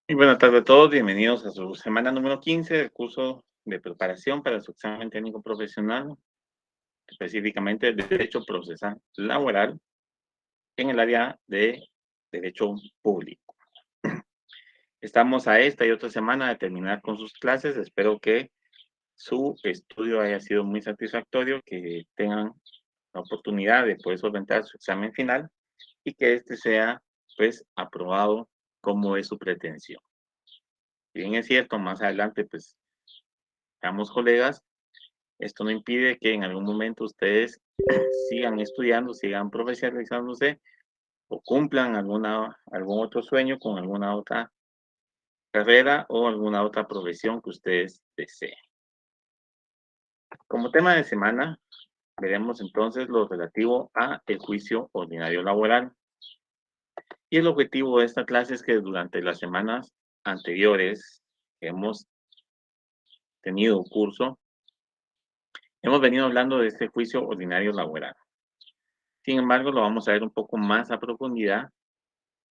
Y buenas tardes a todos, bienvenidos a su semana número 15 del curso de preparación para su examen técnico profesional, específicamente de Derecho Procesal Laboral en el área de Derecho Público. Estamos a esta y otra semana de terminar con sus clases. Espero que su estudio haya sido muy satisfactorio, que tengan la oportunidad de poder solventar su examen final y que este sea, pues, aprobado como es su pretensión. Si bien es cierto, más adelante, pues, seamos colegas. Esto no impide que en algún momento ustedes sigan estudiando, sigan profesionalizándose o cumplan algún otro sueño con alguna otra carrera o alguna otra profesión que ustedes deseen. Como tema de semana, veremos entonces lo relativo a el juicio ordinario laboral. Y el objetivo de esta clase es que durante las semanas anteriores que hemos tenido curso, hemos venido hablando de este juicio ordinario laboral. Sin embargo, lo vamos a ver un poco más a profundidad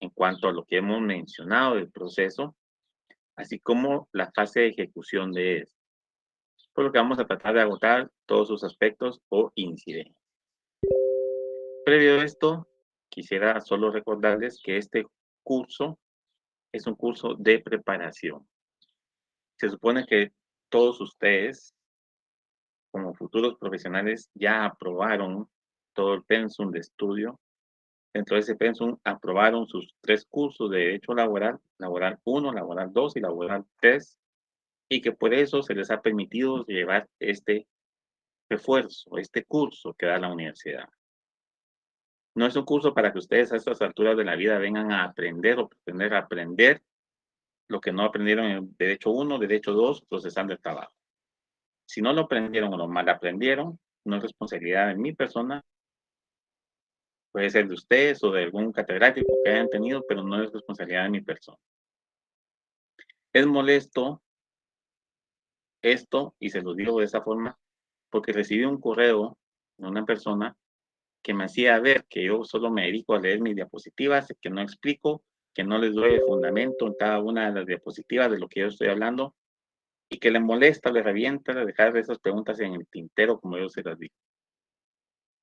en cuanto a lo que hemos mencionado del proceso, así como la fase de ejecución de él, por lo que vamos a tratar de agotar todos sus aspectos o incidencias. Previo a esto, quisiera solo recordarles que este curso es un curso de preparación. Se supone que todos ustedes, como futuros profesionales, ya aprobaron todo el pensum de estudio. Dentro de ese pensum aprobaron sus 3 cursos de Derecho Laboral, Laboral 1, Laboral 2 y Laboral 3, y que por eso se les ha permitido llevar este refuerzo, este curso que da la universidad. No es un curso para que ustedes a estas alturas de la vida vengan a aprender o pretender aprender lo que no aprendieron en Derecho 1, Derecho 2, procesando el trabajo. Si no lo aprendieron o lo mal aprendieron, no es responsabilidad de mi persona, puede ser de ustedes o de algún catedrático que hayan tenido, pero no es responsabilidad de mi persona. Es molesto esto, y se lo digo de esa forma, porque recibí un correo de una persona que me hacía ver que yo solo me dedico a leer mis diapositivas, que no explico, que no les doy el fundamento en cada una de las diapositivas de lo que yo estoy hablando, y que le molesta, le revienta dejar esas preguntas en el tintero, como yo se las digo.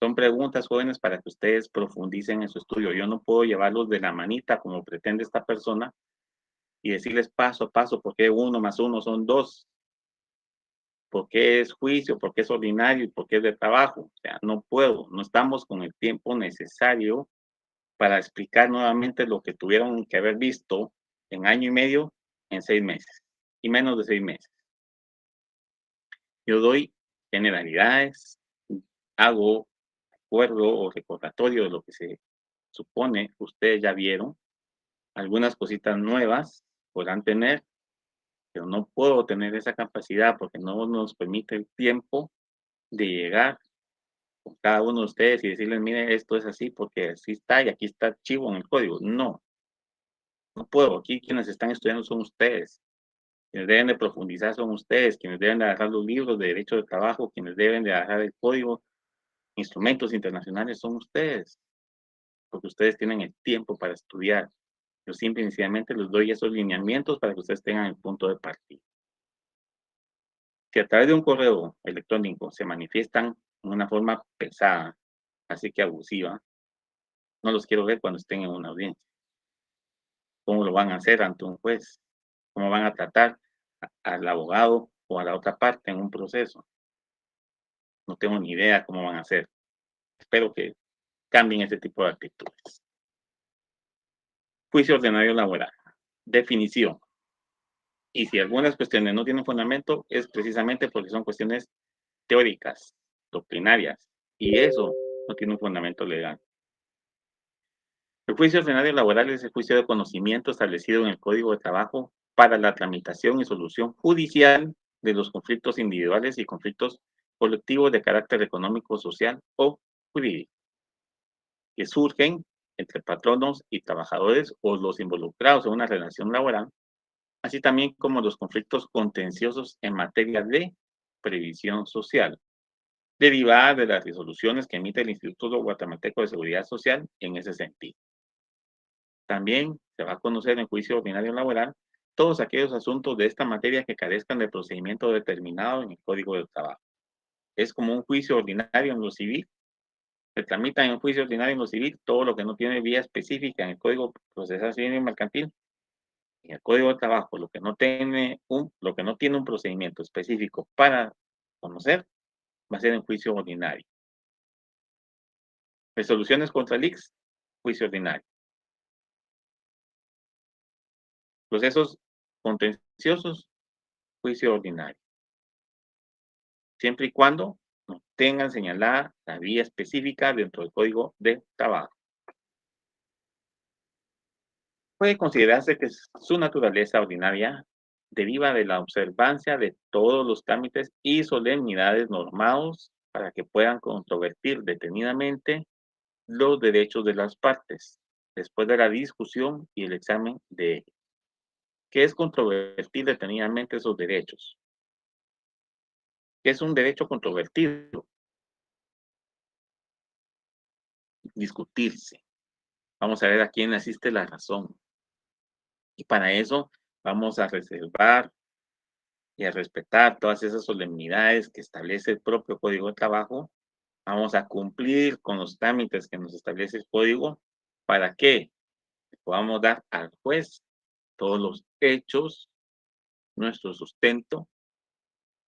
Son preguntas, jóvenes, para que ustedes profundicen en su estudio. Yo no puedo llevarlos de la manita como pretende esta persona y decirles paso a paso por qué 1 más 1 son 2, por qué es juicio, por qué es ordinario y por qué es de trabajo. O sea, no puedo, no estamos con el tiempo necesario para explicar nuevamente lo que tuvieron que haber visto en año y medio, en 6 meses, y menos de 6 meses. Yo doy generalidades, hago acuerdo o recordatorio de lo que se supone ustedes ya vieron. Algunas cositas nuevas podrán tener, pero no puedo tener esa capacidad porque no nos permite el tiempo de llegar con cada uno de ustedes y decirles, mire, esto es así porque así está y aquí está archivo en el código. No, no puedo. Aquí quienes están estudiando son ustedes. Quienes deben de profundizar son ustedes. Quienes deben de agarrar los libros de derecho de trabajo, quienes deben de agarrar el código, instrumentos internacionales son ustedes. Porque ustedes tienen el tiempo para estudiar. Yo simple y sencillamente les doy esos lineamientos para que ustedes tengan el punto de partida. Si a través de un correo electrónico se manifiestan de una forma pesada, así que abusiva, no los quiero ver cuando estén en una audiencia. ¿Cómo lo van a hacer ante un juez? ¿Cómo van a tratar al abogado o a la otra parte en un proceso? No tengo ni idea cómo van a hacer. Espero que cambien ese tipo de actitudes. Juicio ordinario laboral. Definición. Y si algunas cuestiones no tienen fundamento, es precisamente porque son cuestiones teóricas, doctrinarias, y eso no tiene un fundamento legal. El juicio ordinario laboral es el juicio de conocimiento establecido en el Código de Trabajo para la tramitación y solución judicial de los conflictos individuales y conflictos colectivos de carácter económico, social o jurídico, que surgen entre patronos y trabajadores o los involucrados en una relación laboral, así también como los conflictos contenciosos en materia de previsión social, derivadas de las resoluciones que emite el Instituto Guatemalteco de Seguridad Social en ese sentido. También se va a conocer en juicio ordinario laboral todos aquellos asuntos de esta materia que carezcan de procedimiento determinado en el Código del Trabajo. Es como un juicio ordinario en lo civil. Se tramita en un juicio ordinario en lo civil todo lo que no tiene vía específica en el Código Procesal Civil y Mercantil. En el Código de Trabajo, lo que no tiene un procedimiento específico para conocer, va a ser en juicio ordinario. Resoluciones contra el ICS, juicio ordinario. Procesos contenciosos, juicio ordinario. Siempre y cuando no tengan señalada la vía específica dentro del Código de Trabajo. Puede considerarse que su naturaleza ordinaria deriva de la observancia de todos los trámites y solemnidades normados para que puedan controvertir detenidamente los derechos de las partes, después de la discusión y el examen de ellos. ¿Qué es controvertir detenidamente esos derechos? ¿Qué es un derecho controvertido? Discutirse. Vamos a ver a quién asiste la razón. Y para eso vamos a reservar y a respetar todas esas solemnidades que establece el propio Código de Trabajo. Vamos a cumplir con los trámites que nos establece el Código para que podamos dar al juez todos los hechos, nuestro sustento,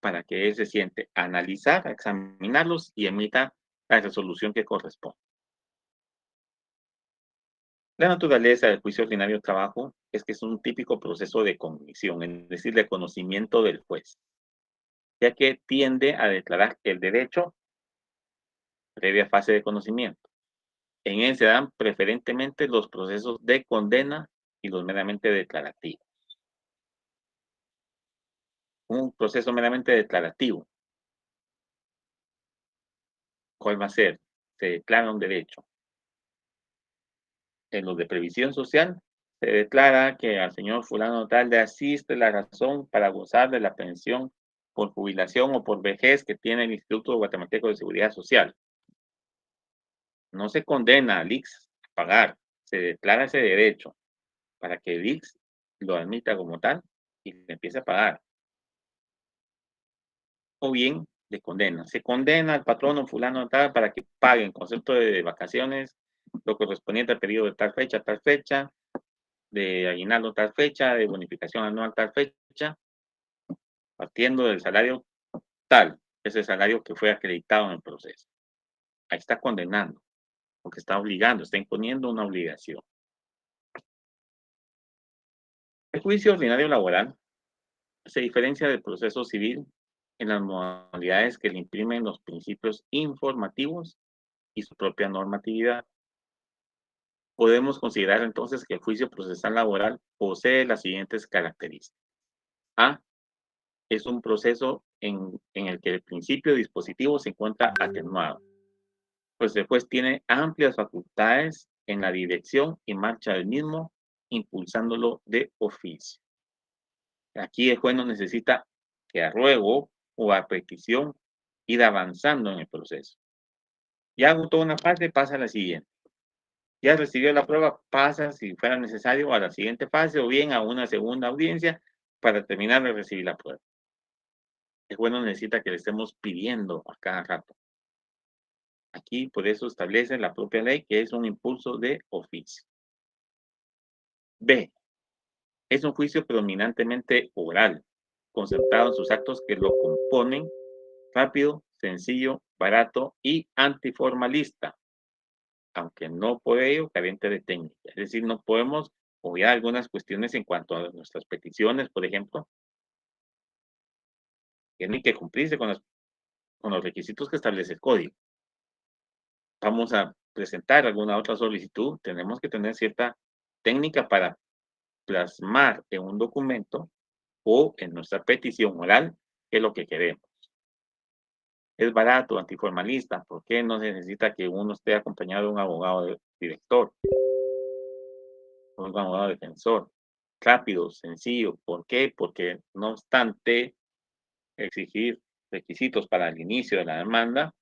para que él se siente a analizar, a examinarlos y emita la resolución que corresponde. La naturaleza del juicio ordinario de trabajo es que es un típico proceso de cognición, es decir, de conocimiento del juez, ya que tiende a declarar el derecho previa fase de conocimiento. En él se dan preferentemente los procesos de condena y los meramente declarativos. Un proceso meramente declarativo, ¿cuál va a ser? Se declara un derecho. En los de previsión social, se declara que al señor fulano tal le asiste la razón para gozar de la pensión por jubilación o por vejez que tiene el Instituto Guatemalteco de Seguridad Social. No se condena al ICS a pagar, se declara ese derecho para que el ICS lo admita como tal y le empiece a pagar. O bien le condena. Se condena al patrono fulano tal para que pague en concepto de vacaciones lo correspondiente al periodo de tal fecha, de aguinaldo tal fecha, de bonificación anual tal fecha, partiendo del salario tal, ese salario que fue acreditado en el proceso. Ahí está condenando, porque está obligando, está imponiendo una obligación. El juicio ordinario laboral se diferencia del proceso civil en las modalidades que le imprimen los principios informativos y su propia normatividad. Podemos considerar entonces que el juicio procesal laboral posee las siguientes características. A. Es un proceso en el que el principio dispositivo se encuentra atenuado, pues el juez tiene amplias facultades en la dirección y marcha del mismo, impulsándolo de oficio. Aquí el juez no necesita que a ruego o a petición ir avanzando en el proceso. Ya agotó una fase, pasa a la siguiente. Ya recibió la prueba, pasa, si fuera necesario, a la siguiente fase o bien a una segunda audiencia para terminar de recibir la prueba. El juez no necesita que le estemos pidiendo a cada rato. Aquí por eso establece la propia ley que es un impulso de oficio. B. Es un juicio predominantemente oral, concentrado en sus actos que lo componen, rápido, sencillo, barato y antiformalista, aunque no por ello carente de técnica. Es decir, no podemos obviar algunas cuestiones en cuanto a nuestras peticiones, por ejemplo, tienen que cumplirse con los requisitos que establece el código. Vamos a presentar alguna otra solicitud, tenemos que tener cierta técnica para plasmar en un documento o en nuestra petición oral qué es lo que queremos. Es barato, antiformalista, ¿por qué no se necesita que uno esté acompañado de un abogado director o un abogado defensor? Rápido, sencillo, ¿por qué? Porque no obstante exigir requisitos para el inicio de la demanda,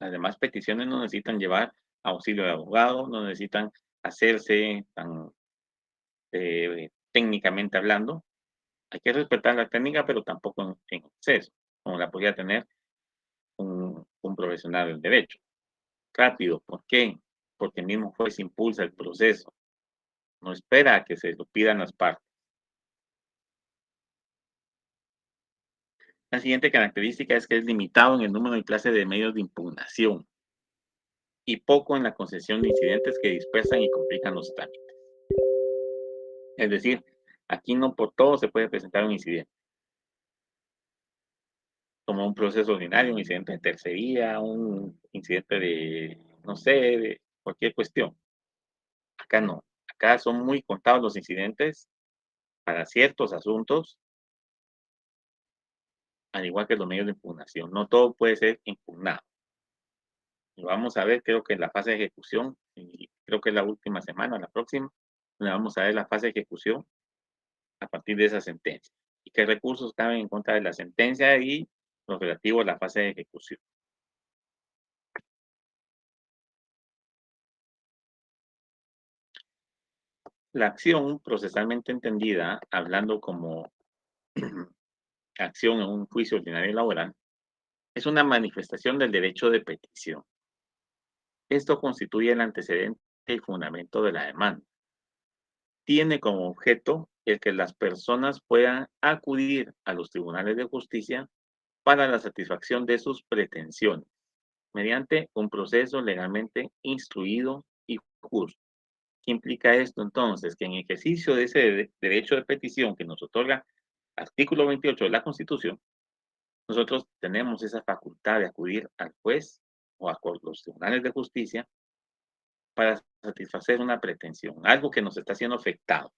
las demás peticiones no necesitan llevar auxilio de abogado, no necesitan hacerse tan técnicamente hablando. Hay que respetar la técnica, pero tampoco en exceso, como la podría tener un profesional del derecho. Rápido, ¿por qué? Porque el mismo juez impulsa el proceso, no espera a que se lo pidan las partes. La siguiente característica es que es limitado en el número y clase de medios de impugnación y poco en la concesión de incidentes que dispersan y complican los trámites. Es decir, aquí no por todo se puede presentar un incidente, como un proceso ordinario, un incidente de tercería, un incidente de, no sé, de cualquier cuestión. Acá no, acá son muy contados los incidentes para ciertos asuntos, al igual que los medios de impugnación. No todo puede ser impugnado. Lo vamos a ver, creo que en la fase de ejecución, y creo que es la última semana, la próxima, donde vamos a ver la fase de ejecución a partir de esa sentencia. Y qué recursos caben en contra de la sentencia y lo relativo a la fase de ejecución. La acción procesalmente entendida, hablando como acción en un juicio ordinario laboral, es una manifestación del derecho de petición. Esto constituye el antecedente y fundamento de la demanda. Tiene como objeto el que las personas puedan acudir a los tribunales de justicia para la satisfacción de sus pretensiones, mediante un proceso legalmente instruido y justo. ¿Qué implica esto entonces? Que en ejercicio de ese derecho de petición que nos otorga artículo 28 de la Constitución, nosotros tenemos esa facultad de acudir al juez o a los tribunales de justicia para satisfacer una pretensión, algo que nos está siendo afectado.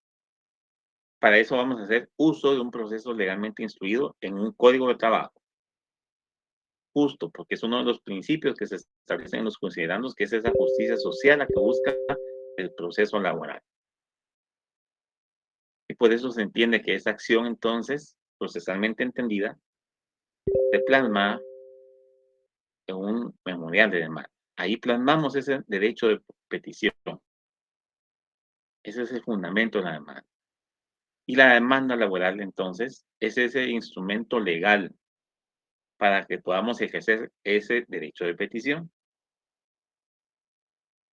Para eso vamos a hacer uso de un proceso legalmente instruido en un código de trabajo. Justo, porque es uno de los principios que se establecen en los considerandos, que es esa justicia social la que busca el proceso laboral. Y por eso se entiende que esa acción, entonces, procesalmente entendida, se plasma en un memorial de demanda. Ahí plasmamos ese derecho de petición. Ese es el fundamento de la demanda. Y la demanda laboral, entonces, es ese instrumento legal para que podamos ejercer ese derecho de petición.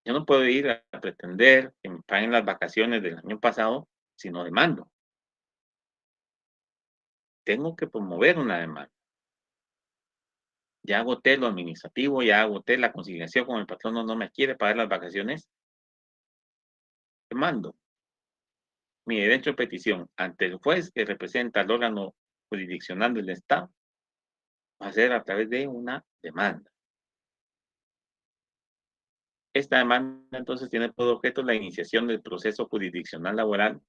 Yo no puedo ir a pretender que me paguen las vacaciones del año pasado si no demando. Tengo que promover una demanda. Ya agoté lo administrativo, ya agoté la conciliación con el patrón, no me quiere pagar las vacaciones, demando. Mi derecho de petición ante el juez que representa al órgano jurisdiccional del Estado va a ser a través de una demanda. Esta demanda entonces tiene por objeto la iniciación del proceso jurisdiccional laboral,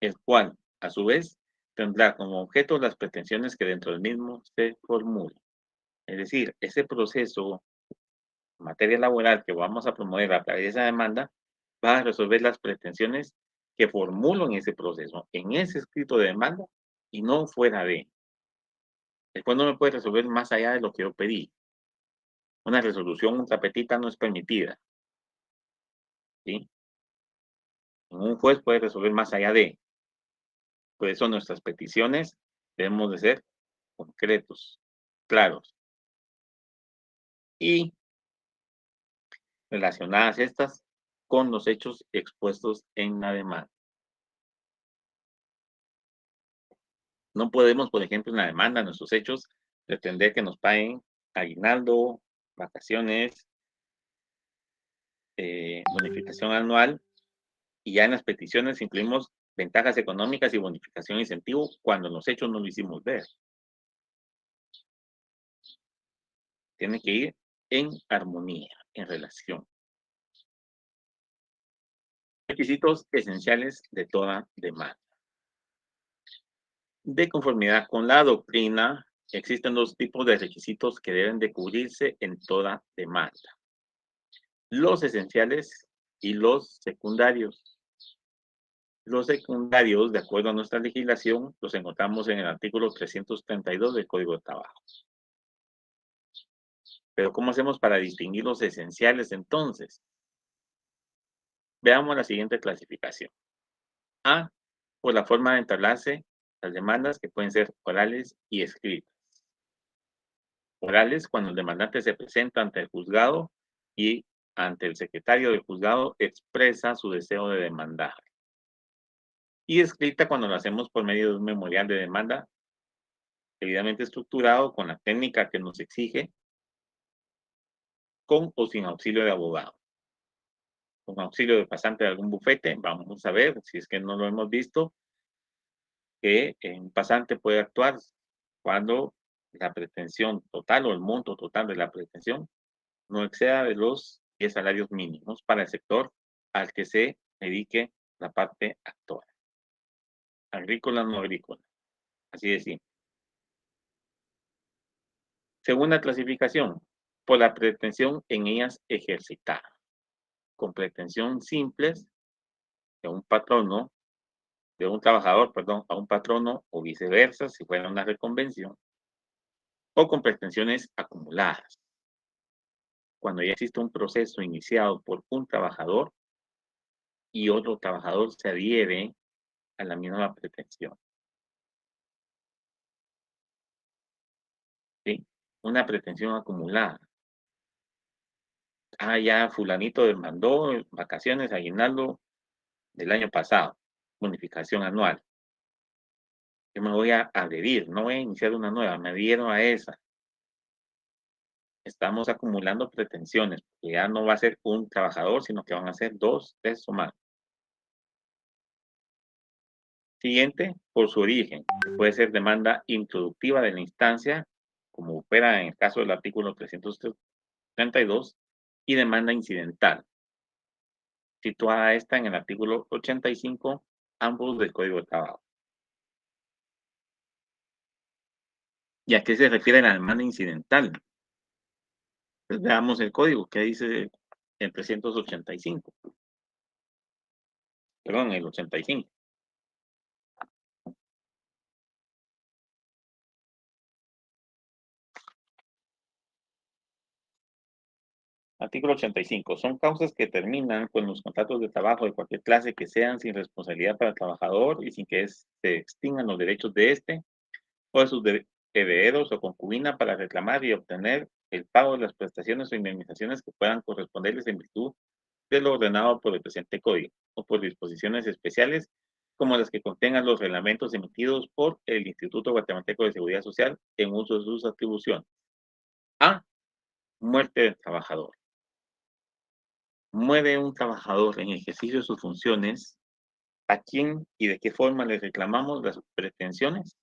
el cual, a su vez, tendrá como objeto las pretensiones que dentro del mismo se formulen. Es decir, ese proceso en materia laboral que vamos a promover a través de esa demanda va a resolver las pretensiones que formulo en ese proceso, en ese escrito de demanda y no fuera de. Después no me puede resolver más allá de lo que yo pedí. Una resolución ultrapetita no es permitida, ¿sí? Un juez puede resolver más allá de. Por eso nuestras peticiones debemos de ser concretos, claros y relacionadas estas con los hechos expuestos en la demanda. No podemos, por ejemplo, en la demanda, nuestros hechos, pretender que nos paguen aguinaldo, vacaciones, bonificación anual, y ya en las peticiones incluimos ventajas económicas y bonificación e incentivo cuando en los hechos no lo hicimos ver. Tiene que ir en armonía, en relación. Requisitos esenciales de toda demanda. De conformidad con la doctrina, existen dos tipos de requisitos que deben de cubrirse en toda demanda: los esenciales y los secundarios. Los secundarios, de acuerdo a nuestra legislación, los encontramos en el artículo 332 del Código de Trabajo. Pero ¿cómo hacemos para distinguir los esenciales entonces? Veamos la siguiente clasificación. A, por la forma de entablarse las demandas, que pueden ser orales y escritas. Orales, cuando el demandante se presenta ante el juzgado y ante el secretario del juzgado expresa su deseo de demandar. Y escrita, cuando lo hacemos por medio de un memorial de demanda debidamente estructurado con la técnica que nos exige, con o sin auxilio de abogado. Con auxilio de pasante de algún bufete, vamos a ver, si es que no lo hemos visto, que un pasante puede actuar cuando la pretensión total o el monto total de la pretensión no exceda de los 10 salarios mínimos para el sector al que se dedique la parte actora. Agrícola, no agrícola. Así de simple. Segunda clasificación, por la pretensión en ellas ejercitada. Con pretensión simples de un patrono, de un trabajador, perdón, a un patrono o viceversa, si fuera una reconvención, o con pretensiones acumuladas. Cuando ya existe un proceso iniciado por un trabajador y otro trabajador se adhiere a la misma pretensión. ¿Sí? Una pretensión acumulada. Ah, ya fulanito demandó vacaciones, aguinaldo del año pasado, bonificación anual. Yo me voy a adherir, no voy a iniciar una nueva, me adhiero a esa. Estamos acumulando pretensiones, porque ya no va a ser un trabajador, sino que van a ser 2, 3 o más. Siguiente, por su origen. Puede ser demanda introductiva de la instancia, como opera en el caso del artículo 332, y demanda incidental, situada esta en el artículo 85, ambos del Código de Trabajo. ¿Y a qué se refiere la demanda incidental? Pues veamos el código que dice el 385, perdón, el 85. Artículo 85. Son causas que terminan con los contratos de trabajo de cualquier clase que sean sin responsabilidad para el trabajador y sin que se extingan los derechos de éste o de sus herederos o concubina para reclamar y obtener el pago de las prestaciones o indemnizaciones que puedan corresponderles en virtud de lo ordenado por el presente código o por disposiciones especiales como las que contengan los reglamentos emitidos por el Instituto Guatemalteco de Seguridad Social en uso de sus atribuciones. A. Muerte del trabajador. Muere un trabajador en ejercicio de sus funciones, ¿a quién y de qué forma le reclamamos las pretensiones?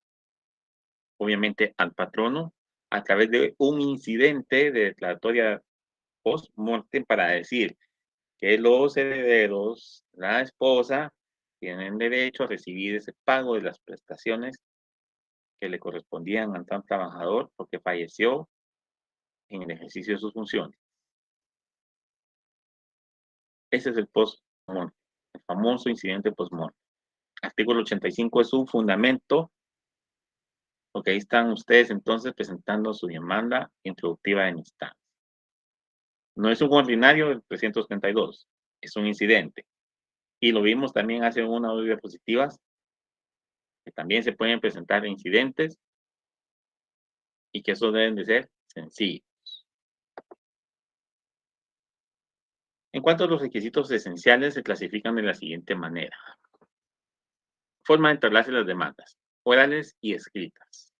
Obviamente al patrono, a través de un incidente de declaratoria post-mortem para decir que los herederos, la esposa, tienen derecho a recibir ese pago de las prestaciones que le correspondían al tal trabajador porque falleció en el ejercicio de sus funciones. Ese es el post-mortem, el famoso incidente post-mortem. Artículo 85 es un fundamento, porque ahí están ustedes entonces presentando su demanda introductiva en instancia. No es un ordinario del 332, es un incidente. Y lo vimos también hace una o dos diapositivas, que también se pueden presentar incidentes y que esos deben de ser sencillos. En cuanto a los requisitos esenciales, se clasifican de la siguiente manera. Forma de entablarse las demandas, orales y escritas.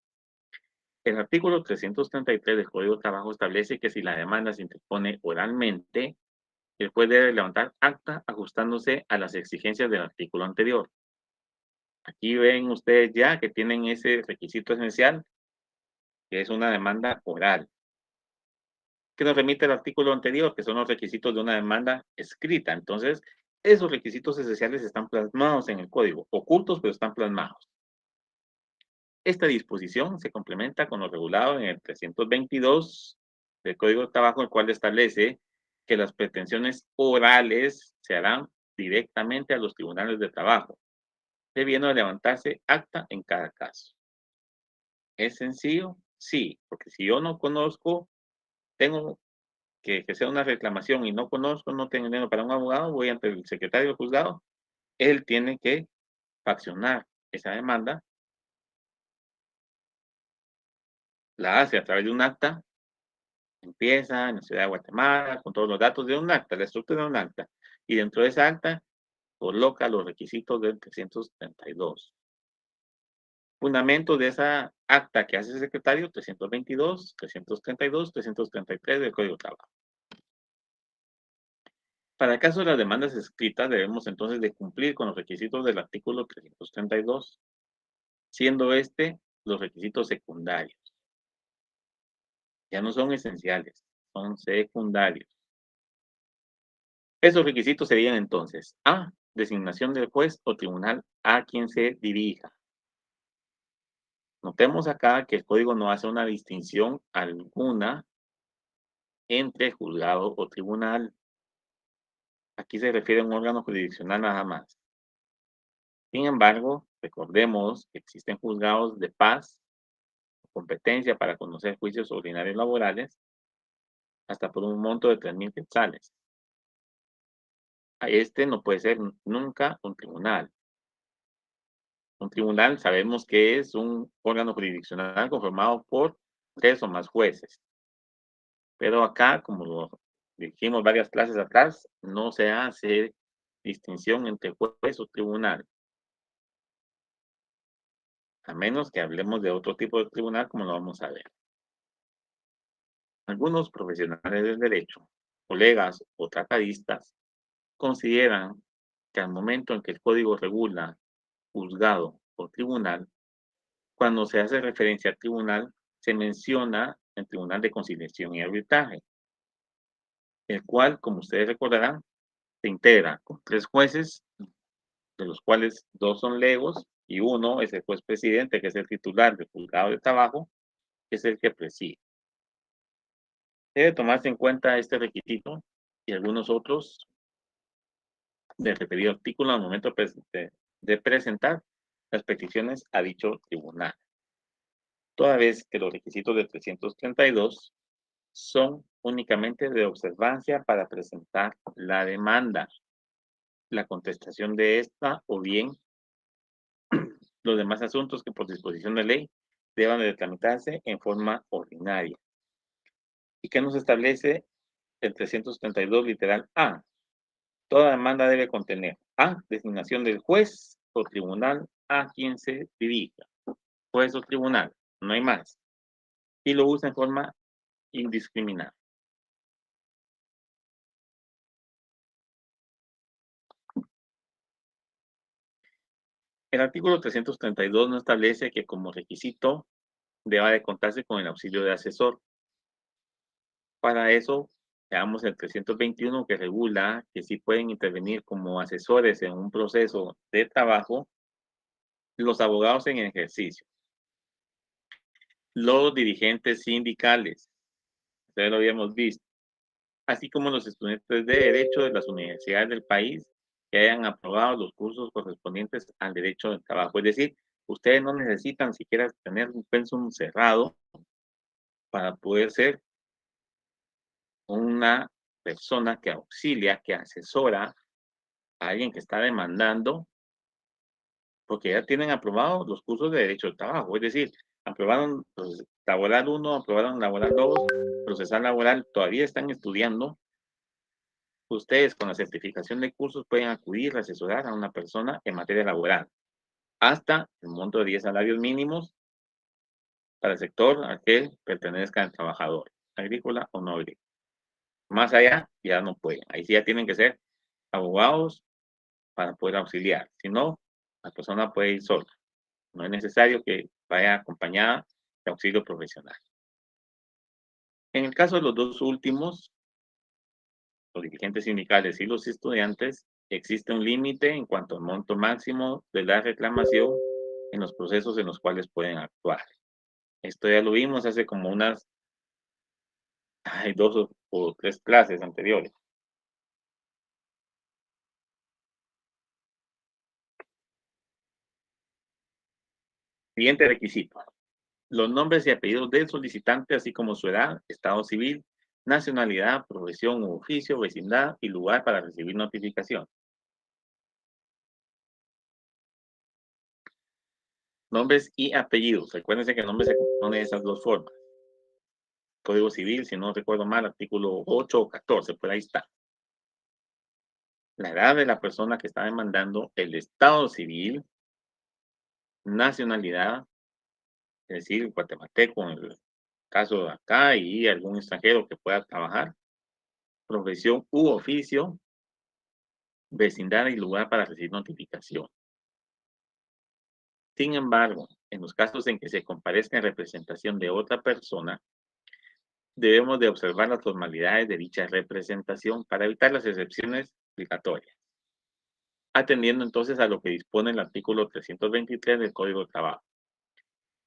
El artículo 333 del Código de Trabajo establece que si la demanda se interpone oralmente, el juez debe levantar acta ajustándose a las exigencias del artículo anterior. Aquí ven ustedes ya que tienen ese requisito esencial, que es una demanda oral. Que nos remite al artículo anterior, que son los requisitos de una demanda escrita. Entonces, esos requisitos esenciales están plasmados en el código, ocultos, pero están plasmados. Esta disposición se complementa con lo regulado en el 322 del Código de Trabajo, el cual establece que las pretensiones orales se harán directamente a los tribunales de trabajo, debiendo levantarse acta en cada caso. ¿Es sencillo? Sí, porque si yo no conozco, tengo que sea una reclamación y no conozco, no tengo dinero para un abogado, voy ante el secretario del juzgado, él tiene que accionar esa demanda, la hace a través de un acta, empieza en la ciudad de Guatemala con todos los datos de un acta, la estructura de un acta, y dentro de esa acta coloca los requisitos del 332. Fundamento de esa acta que hace el secretario, 322, 332, 333 del Código de Trabajo. Para el caso de las demandas escritas, debemos entonces de cumplir con los requisitos del artículo 332, siendo los requisitos secundarios. Ya no son esenciales, son secundarios. Esos requisitos serían entonces: A, designación del juez o tribunal a quien se dirija. Notemos acá que el código no hace una distinción alguna entre juzgado o tribunal. Aquí se refiere a un órgano jurisdiccional nada más. Sin embargo, recordemos que existen juzgados de paz, competencia para conocer juicios ordinarios laborales, hasta por un monto de 3,000 quetzales. No puede ser nunca un tribunal. Un tribunal sabemos que es un órgano jurisdiccional conformado por 3 o más jueces. Pero acá, como lo dijimos varias clases atrás, no se hace distinción entre juez o tribunal, a menos que hablemos de otro tipo de tribunal, como lo vamos a ver. Algunos profesionales del derecho, colegas o tratadistas, consideran que al momento en que el código regula juzgado o tribunal, cuando se hace referencia al tribunal, se menciona el Tribunal de Conciliación y Arbitraje, el cual, como ustedes recordarán, se integra con 3 jueces, de los cuales 2 son legos y uno es el juez presidente, que es el titular del juzgado de trabajo, que es el que preside. Debe tomarse en cuenta este requisito y algunos otros del referido artículo al momento de presentar las peticiones a dicho tribunal, toda vez que los requisitos de 332 son únicamente de observancia para presentar la demanda, la contestación de esta o bien los demás asuntos que por disposición de ley deban de tramitarse en forma ordinaria. ¿Y qué nos establece el 332 literal A? Toda demanda debe contener: A, designación del juez o tribunal a quien se dirija. Juez o tribunal, no hay más. Y lo usa en forma indiscriminada. El artículo 332 no establece que como requisito deba de contarse con el auxilio de asesor. Para eso, veamos el 321, que regula que sí pueden intervenir como asesores en un proceso de trabajo los abogados en ejercicio, los dirigentes sindicales, ustedes lo habíamos visto, así como los estudiantes de Derecho de las universidades del país que hayan aprobado los cursos correspondientes al derecho del trabajo. Es decir, ustedes no necesitan siquiera tener un pensum cerrado para poder ser una persona que auxilia, que asesora a alguien que está demandando, porque ya tienen aprobados los cursos de derecho del trabajo. Es decir, aprobaron laboral 1, aprobaron laboral 2, procesal laboral, todavía están estudiando. Ustedes con la certificación de cursos pueden acudir a asesorar a una persona en materia laboral hasta el monto de 10 salarios mínimos para el sector al que pertenezca el trabajador, agrícola o no agrícola. Más allá ya no pueden. Ahí sí ya tienen que ser abogados para poder auxiliar. Si no, la persona puede ir sola. No es necesario que vaya acompañada de auxilio profesional. En el caso de los dos últimos, los dirigentes sindicales y los estudiantes, existe un límite en cuanto al monto máximo de la reclamación en los procesos en los cuales pueden actuar. Esto ya lo vimos hace como unas 2 o 3 clases anteriores. Siguiente requisito: los nombres y apellidos del solicitante, así como su edad, estado civil, nacionalidad, profesión u oficio, vecindad y lugar para recibir notificación. Nombres y apellidos. Recuérdense que el nombre se compone de esas dos formas. Código Civil, si no recuerdo mal, artículo 8 o 14, pues ahí está. La edad de la persona que está demandando, el estado civil, nacionalidad, es decir, guatemalteco en el caso de acá y algún extranjero que pueda trabajar, profesión u oficio, vecindad y lugar para recibir notificación. Sin embargo, en los casos en que se comparezca en representación de otra persona, debemos de observar las formalidades de dicha representación para evitar las excepciones obligatorias, atendiendo entonces a lo que dispone el artículo 323 del Código de Trabajo.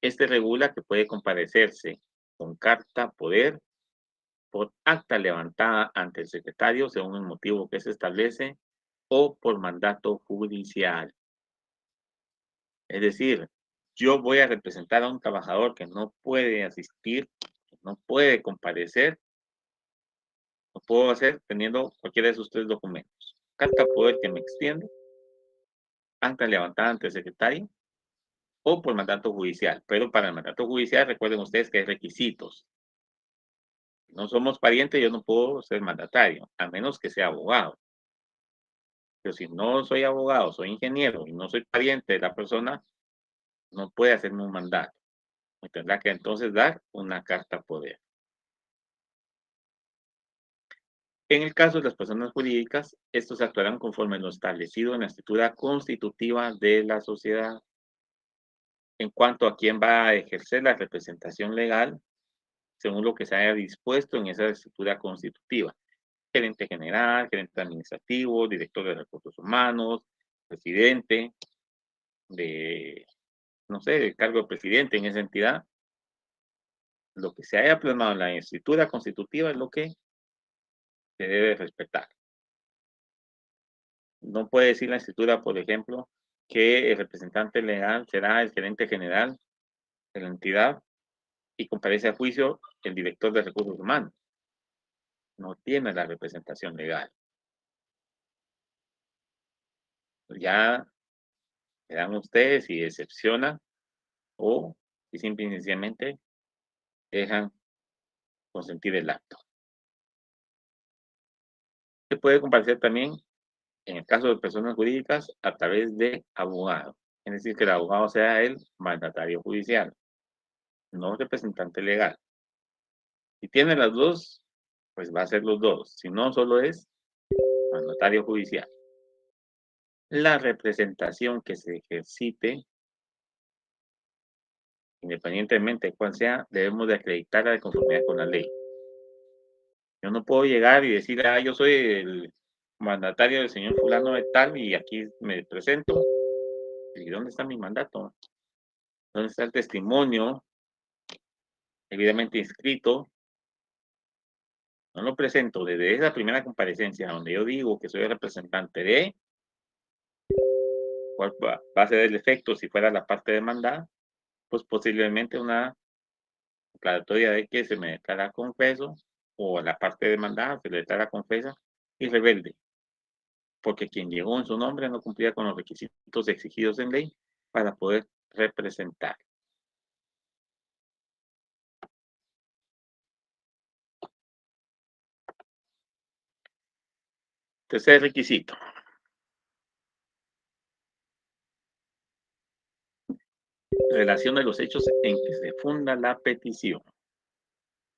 Este regula que puede comparecerse con carta poder por acta levantada ante el secretario según el motivo que se establece o por mandato judicial. Es decir, yo voy a representar a un trabajador que no puede asistir, que no puede comparecer, lo puedo hacer teniendo cualquiera de esos tres documentos. Carta poder que me extiende, acta levantada ante el secretario o por mandato judicial. Pero para el mandato judicial recuerden ustedes que hay requisitos. Si no somos parientes, yo no puedo ser mandatario, a menos que sea abogado. Pero si no soy abogado, soy ingeniero y no soy pariente de la persona, no puede hacerme un mandato. Me tendrá que entonces dar una carta poder. En el caso de las personas jurídicas, estos actuarán conforme lo establecido en la escritura constitutiva de la sociedad. En cuanto a quién va a ejercer la representación legal, según lo que se haya dispuesto en esa escritura constitutiva. Gerente general, gerente administrativo, director de recursos humanos, presidente de, no sé, el cargo de presidente en esa entidad. Lo que se haya plasmado en la escritura constitutiva es lo que se debe respetar. No puede decir la escritura, por ejemplo, que el representante legal será el gerente general de la entidad y comparece a juicio el director de recursos humanos. No tiene la representación legal. Ya verán ustedes si decepciona o si simple y sencillamente dejan consentir el acto. Se puede comparecer también, en el caso de personas jurídicas, a través de abogado. Es decir, que el abogado sea el mandatario judicial, no representante legal. Si tiene las dos, pues va a ser los dos. Si no, solo es mandatario judicial. La representación que se ejercite, independientemente de cuál sea, debemos de acreditarla de conformidad con la ley. Yo no puedo llegar y decir, yo soy el mandatario del señor fulano de tal y aquí me presento. ¿Y dónde está mi mandato? ¿Dónde está el testimonio debidamente inscrito? No lo presento desde esa primera comparecencia donde yo digo que soy el representante de cuál va a ser el efecto si fuera la parte demandada, pues posiblemente una declaratoria de que se me declara confeso o la parte demandada se le declara confesa y rebelde, porque quien llegó en su nombre no cumplía con los requisitos exigidos en ley para poder representar. Tercer requisito. Relación de los hechos en que se funda la petición.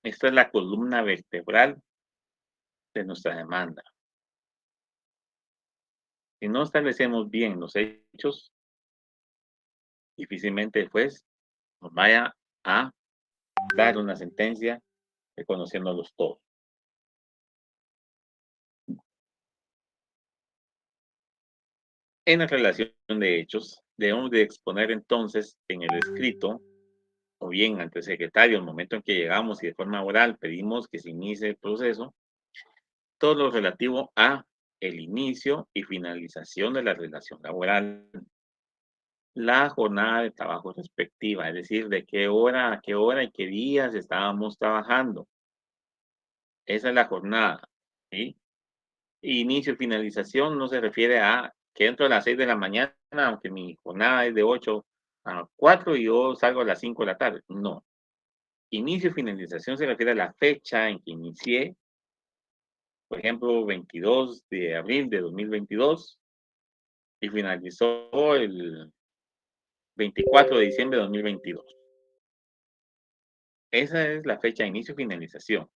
Esta es la columna vertebral de nuestra demanda. Si no establecemos bien los hechos, difícilmente el juez nos vaya a dar una sentencia reconociéndolos todos. En la relación de hechos, debemos de exponer entonces en el escrito o bien ante el secretario el momento en que llegamos y de forma oral pedimos que se inicie el proceso, todo lo relativo a el inicio y finalización de la relación laboral, la jornada de trabajo respectiva, es decir, de qué hora a qué hora y qué días estábamos trabajando. Esa es la jornada, ¿sí? Inicio y finalización no se refiere a que entro a las 6 de la mañana, aunque mi jornada es de 8 a 4 y yo salgo a las 5 de la tarde. No. Inicio y finalización se refiere a la fecha en que inicié, por ejemplo, 22 de abril de 2022 y finalizó el 24 de diciembre de 2022. Esa es la fecha de inicio y finalización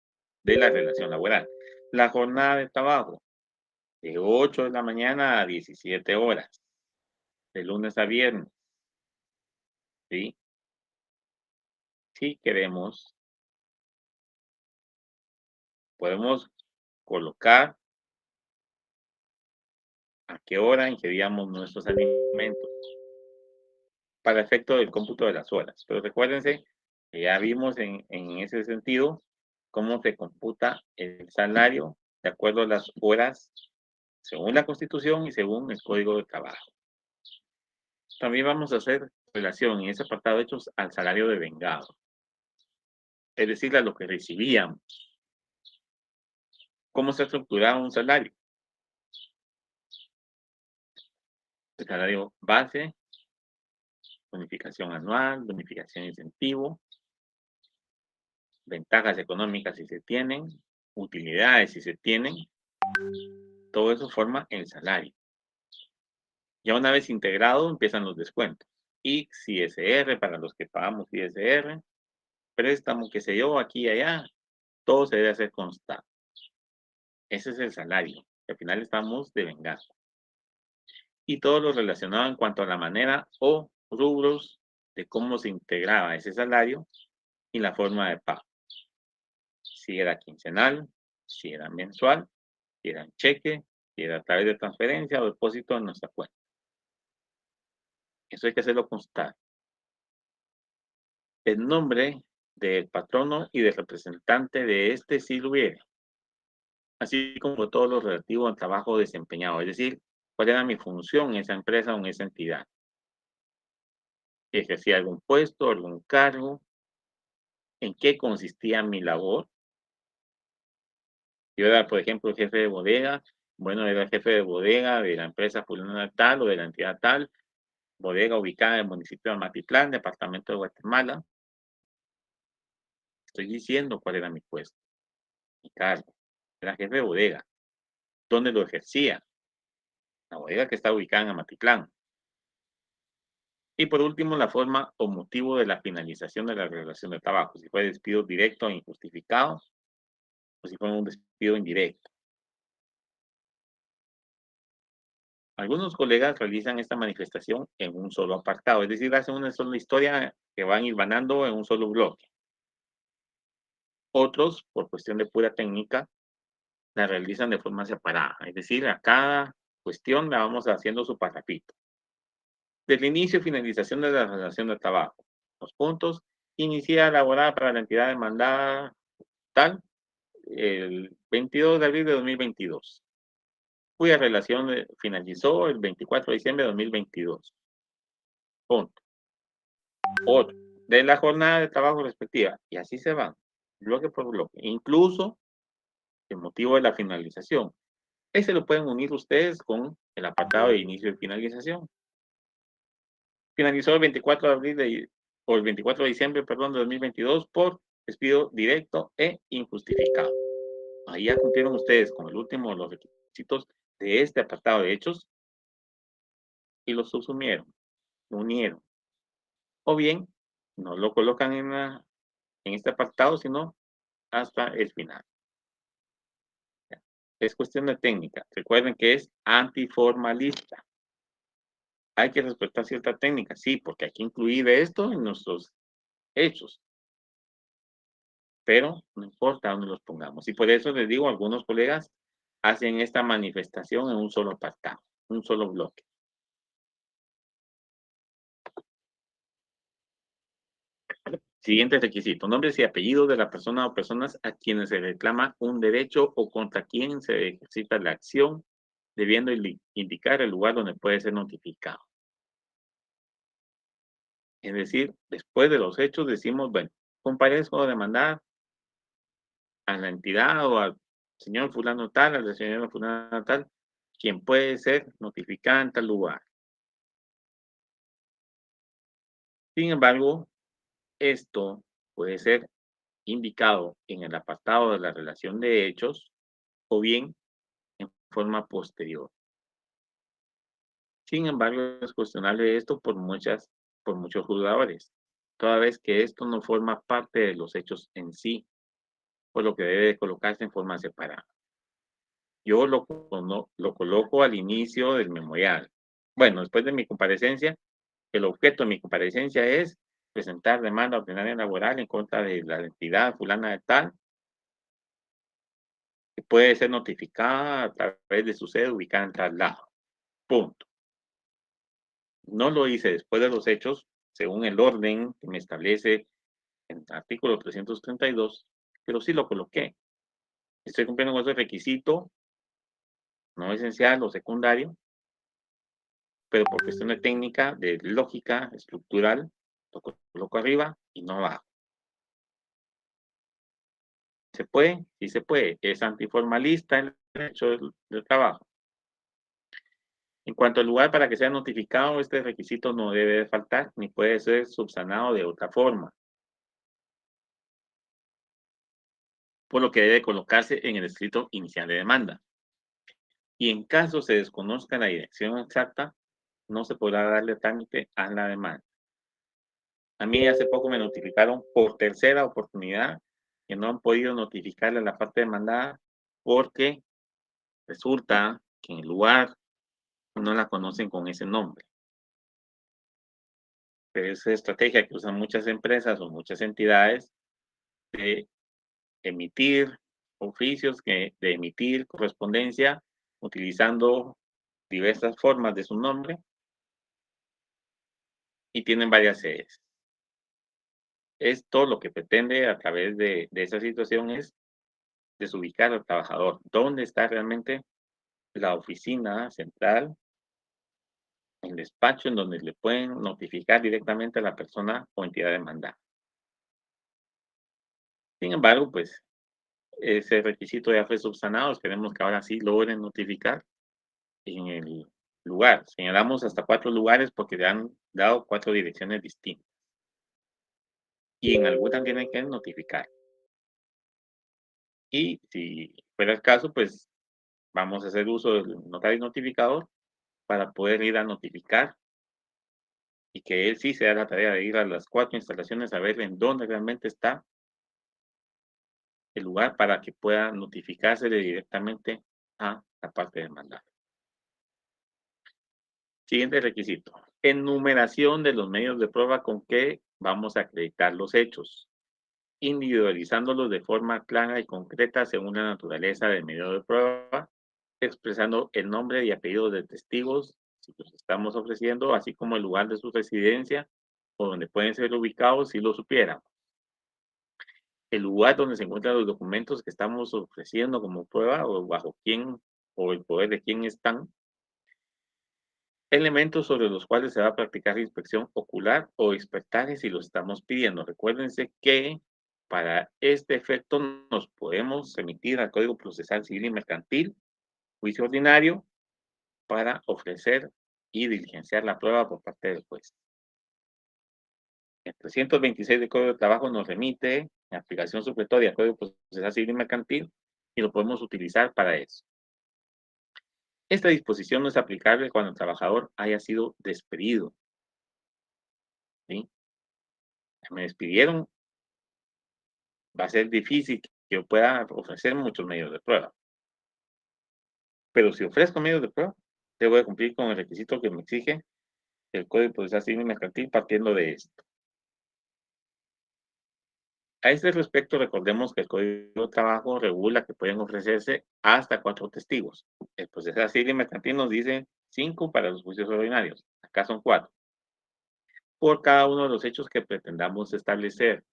de la relación laboral. La jornada de trabajo, de 8 de la mañana a 17 horas, de lunes a viernes, ¿sí? Si queremos, podemos colocar a qué hora ingeríamos nuestros alimentos para efecto del cómputo de las horas. Pero recuérdense que ya vimos en ese sentido cómo se computa el salario de acuerdo a las horas según la Constitución y según el Código de Trabajo. También vamos a hacer relación en ese apartado de hechos al salario de vengado, es decir, a lo que recibíamos. ¿Cómo se estructuraba un salario? El salario base, bonificación anual, bonificación incentivo, ventajas económicas si se tienen, utilidades si se tienen, todo eso forma el salario. Ya una vez integrado empiezan los descuentos. ISR para los que pagamos ISR, préstamo que se yo, aquí y allá, todo se debe hacer constar. Ese es el salario. Al final estamos de venganza. Y todo lo relacionado en cuanto a la manera o rubros de cómo se integraba ese salario y la forma de pago. Si era quincenal, si era mensual, si era en cheque, si era a través de transferencia o depósito en nuestra cuenta. Eso hay que hacerlo constar. El nombre del patrono y del representante de este si lo hubiera, así como todo lo relativo al trabajo desempeñado, es decir, cuál era mi función en esa empresa o en esa entidad. Si ejercía algún puesto, algún cargo, en qué consistía mi labor. Yo era, por ejemplo, el jefe de bodega, bueno, era el jefe de bodega de la empresa fulana tal o de la entidad tal, bodega ubicada en el municipio de Amatitlán, departamento de Guatemala. Estoy diciendo cuál era mi puesto, mi cargo. Era jefe de bodega. ¿Dónde lo ejercía? La bodega que está ubicada en Amatitlán. Y por último, la forma o motivo de la finalización de la relación de trabajo, si fue despido directo e injustificado o si fue un despido indirecto. Algunos colegas realizan esta manifestación en un solo apartado, es decir, hacen una sola historia que van hilvanando en un solo bloque. Otros, por cuestión de pura técnica, la realizan de forma separada, es decir, a cada cuestión la vamos haciendo su parrafito. Del inicio y finalización de la relación de trabajo. Los puntos, inicia laboral para la entidad demandada tal, el 22 de abril de 2022, cuya relación finalizó el 24 de diciembre de 2022. Punto. Otro, de la jornada de trabajo respectiva. Y así se van, bloque por bloque. Incluso el motivo de la finalización. Ese lo pueden unir ustedes con el apartado de inicio y finalización. Finalizó el 24 de abril o el 24 de diciembre, perdón, de 2022 por despido directo e injustificado. Ahí ya cumplieron ustedes con el último de los requisitos de este apartado de hechos y los subsumieron, lo unieron. O bien, no lo colocan en este apartado, sino hasta el final. Es cuestión de técnica. Recuerden que es antiformalista. Hay que respetar cierta técnica, sí, porque hay que incluir esto en nuestros hechos. Pero no importa dónde los pongamos. Y por eso les digo, algunos colegas hacen esta manifestación en un solo apartado, un solo bloque. Siguiente requisito, nombres y apellidos de la persona o personas a quienes se reclama un derecho o contra quien se ejercita la acción, debiendo indicar el lugar donde puede ser notificado. Es decir, después de los hechos decimos, bueno, comparezco a demandar a la entidad o al señor fulano tal, a la señora fulano tal, quien puede ser notificada en tal lugar. Sin embargo, esto puede ser indicado en el apartado de la relación de hechos o bien en forma posterior. Sin embargo, es cuestionable esto por muchos juzgadores, toda vez que esto no forma parte de los hechos en sí, por lo que debe de colocarse en forma separada. Yo lo coloco al inicio del memorial. Bueno, después de mi comparecencia, el objeto de mi comparecencia es presentar demanda ordinaria laboral en contra de la entidad fulana de tal, que puede ser notificada a través de su sede ubicada en tal lado. Punto. No lo hice después de los hechos, según el orden que me establece en el artículo 332, pero sí lo coloqué. Estoy cumpliendo con ese requisito, no esencial o secundario, pero por cuestiones técnicas, de lógica estructural, lo coloco arriba y no abajo. ¿Se puede? Sí se puede. Es antiformalista el derecho del trabajo. En cuanto al lugar para que sea notificado, este requisito no debe de faltar ni puede ser subsanado de otra forma, por lo que debe colocarse en el escrito inicial de demanda. Y en caso se desconozca la dirección exacta, no se podrá darle trámite a la demanda. A mí hace poco me notificaron por tercera oportunidad que no han podido notificarle a la parte demandada porque resulta que en el lugar no la conocen con ese nombre. Pero esa estrategia que usan muchas empresas o muchas entidades de emitir oficios, de emitir correspondencia utilizando diversas formas de su nombre y tienen varias sedes. Esto lo que pretende a través de esa situación es desubicar al trabajador. ¿Dónde está realmente la oficina central, el despacho en donde le pueden notificar directamente a la persona o entidad demandada? Sin embargo, pues ese requisito ya fue subsanado. Esperemos que ahora sí logren notificar en el lugar. Señalamos hasta 4 lugares porque le han dado 4 direcciones distintas. Y en algunas tienen que notificar. Y si fuera el caso, pues vamos a hacer uso del notario notificador para poder ir a notificar y que él sí se da la tarea de ir a las 4 instalaciones a ver en dónde realmente está el lugar para que pueda notificársele directamente a la parte demandada. Siguiente requisito. Enumeración de los medios de prueba con que vamos a acreditar los hechos, individualizándolos de forma clara y concreta según la naturaleza del medio de prueba, expresando el nombre y apellido de testigos, si los estamos ofreciendo, así como el lugar de su residencia o donde pueden ser ubicados si lo supiéramos. El lugar donde se encuentran los documentos que estamos ofreciendo como prueba o bajo quién o el poder de quién están, elementos sobre los cuales se va a practicar inspección ocular o expertaje si lo estamos pidiendo. Recuérdense que para este efecto nos podemos remitir al Código Procesal Civil y Mercantil, juicio ordinario, para ofrecer y diligenciar la prueba por parte del juez. El 326 del Código de Trabajo nos remite en aplicación supletoria al Código Procesal Civil y Mercantil y lo podemos utilizar para eso. Esta disposición no es aplicable cuando el trabajador haya sido despedido. ¿Sí? Me despidieron, va a ser difícil que yo pueda ofrecer muchos medios de prueba. Pero si ofrezco medios de prueba, debo de cumplir con el requisito que me exige el Código Procesal Civil y Mercantil partiendo de esto. A este respecto, recordemos que el Código de Trabajo regula que pueden ofrecerse hasta 4 testigos. El Procesal Civil y Mercantil nos dice 5 para los juicios ordinarios. Acá son 4. Por cada uno de los hechos que pretendamos establecer.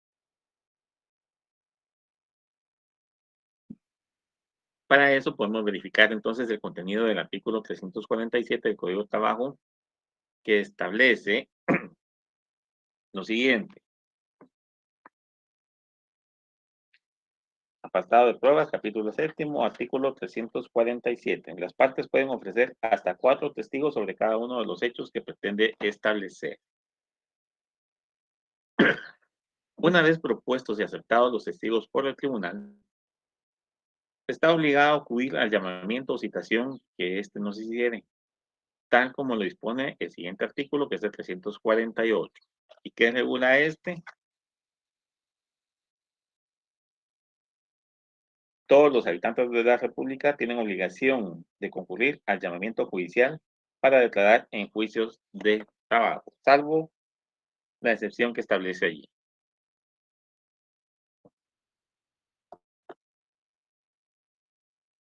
Para eso podemos verificar entonces el contenido del artículo 347 del Código de Trabajo que establece lo siguiente. Apartado de pruebas, capítulo 7, artículo 347. Las partes pueden ofrecer hasta 4 testigos sobre cada uno de los hechos que pretende establecer. Una vez propuestos y aceptados los testigos por el tribunal, está obligado a acudir al llamamiento o citación que éste nos hiciere, tal como lo dispone el siguiente artículo, que es el 348. ¿Y qué regula este? Todos los habitantes de la República tienen obligación de concurrir al llamamiento judicial para declarar en juicios de trabajo, salvo la excepción que establece allí.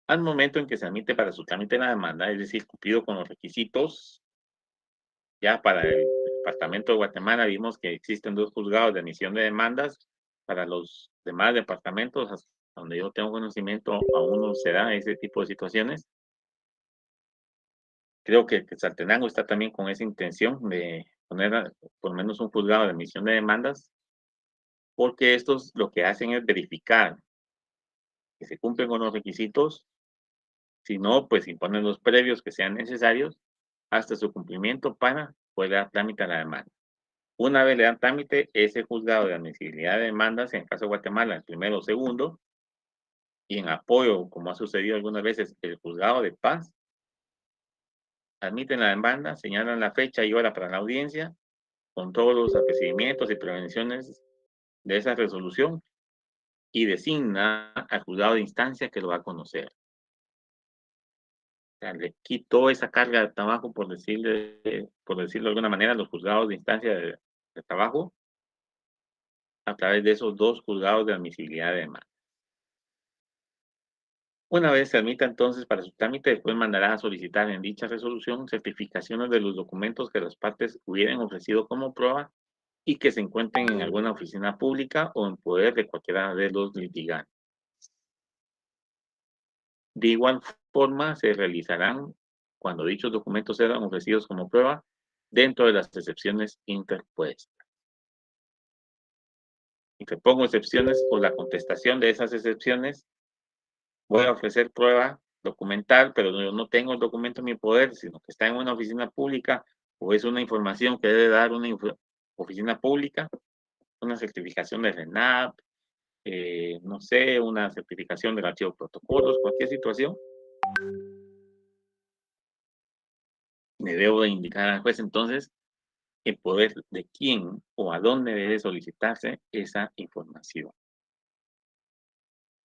Al momento en que se admite para su trámite la demanda, es decir, cumplido con los requisitos, ya para el departamento de Guatemala vimos que existen 2 juzgados de admisión de demandas. Para los demás departamentos, hasta donde yo tengo conocimiento, aún no se da ese tipo de situaciones. Creo que Quetzaltenango está también con esa intención de poner por lo menos un juzgado de admisión de demandas, porque estos lo que hacen es verificar que se cumplen con los requisitos, si no, pues imponen los previos que sean necesarios hasta su cumplimiento para poder dar trámite a la demanda. Una vez le dan trámite, ese juzgado de admisibilidad de demandas, en el caso de Guatemala, el primero o segundo, y en apoyo, como ha sucedido algunas veces, el juzgado de paz, admiten la demanda, señalan la fecha y hora para la audiencia, con todos los procedimientos y prevenciones de esa resolución, y designa al juzgado de instancia que lo va a conocer. O sea, le quitó esa carga de trabajo, por decirlo de alguna manera, a los juzgados de instancia de trabajo, a través de esos 2 juzgados de admisibilidad de demanda. Una vez se admita entonces para su trámite, después mandará a solicitar en dicha resolución certificaciones de los documentos que las partes hubieran ofrecido como prueba y que se encuentren en alguna oficina pública o en poder de cualquiera de los litigantes. De igual forma, se realizarán cuando dichos documentos sean ofrecidos como prueba dentro de las excepciones interpuestas. Interpongo excepciones o la contestación de esas excepciones. Voy a ofrecer prueba documental, pero yo no tengo el documento en mi poder, sino que está en una oficina pública o es una información que debe dar una oficina pública, una certificación de RENAP, no sé, una certificación del archivo de protocolos, cualquier situación. Me debo de indicar al juez entonces el poder de quién o a dónde debe solicitarse esa información.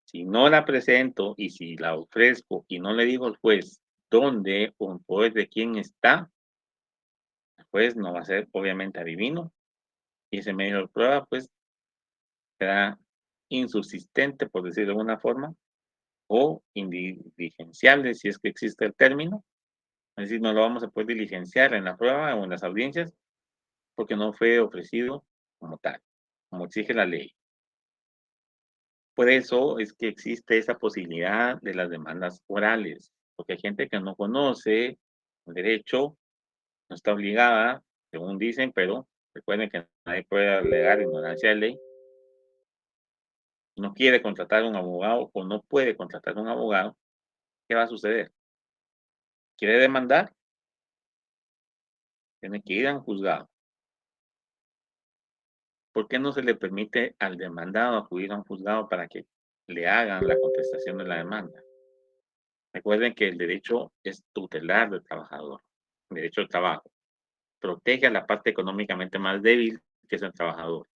Si no la presento y si la ofrezco y no le digo al juez dónde o en poder de quién está, el juez no va a ser obviamente adivino y ese medio de prueba pues será insubsistente, por decirlo de alguna forma, o indiligenciable si es que existe el término. Es decir, no lo vamos a poder diligenciar en la prueba o en las audiencias porque no fue ofrecido como tal, como exige la ley. Por eso es que existe esa posibilidad de las demandas orales, porque hay gente que no conoce el derecho, no está obligada, según dicen, pero recuerden que nadie puede alegar ignorancia de ley, no quiere contratar un abogado o no puede contratar un abogado. ¿Qué va a suceder? ¿Quiere demandar? Tiene que ir a un juzgado. ¿Por qué no se le permite al demandado acudir a un juzgado para que le hagan la contestación de la demanda? Recuerden que el derecho es tutelar del trabajador, el derecho al trabajo. Protege a la parte económicamente más débil, que es el trabajador.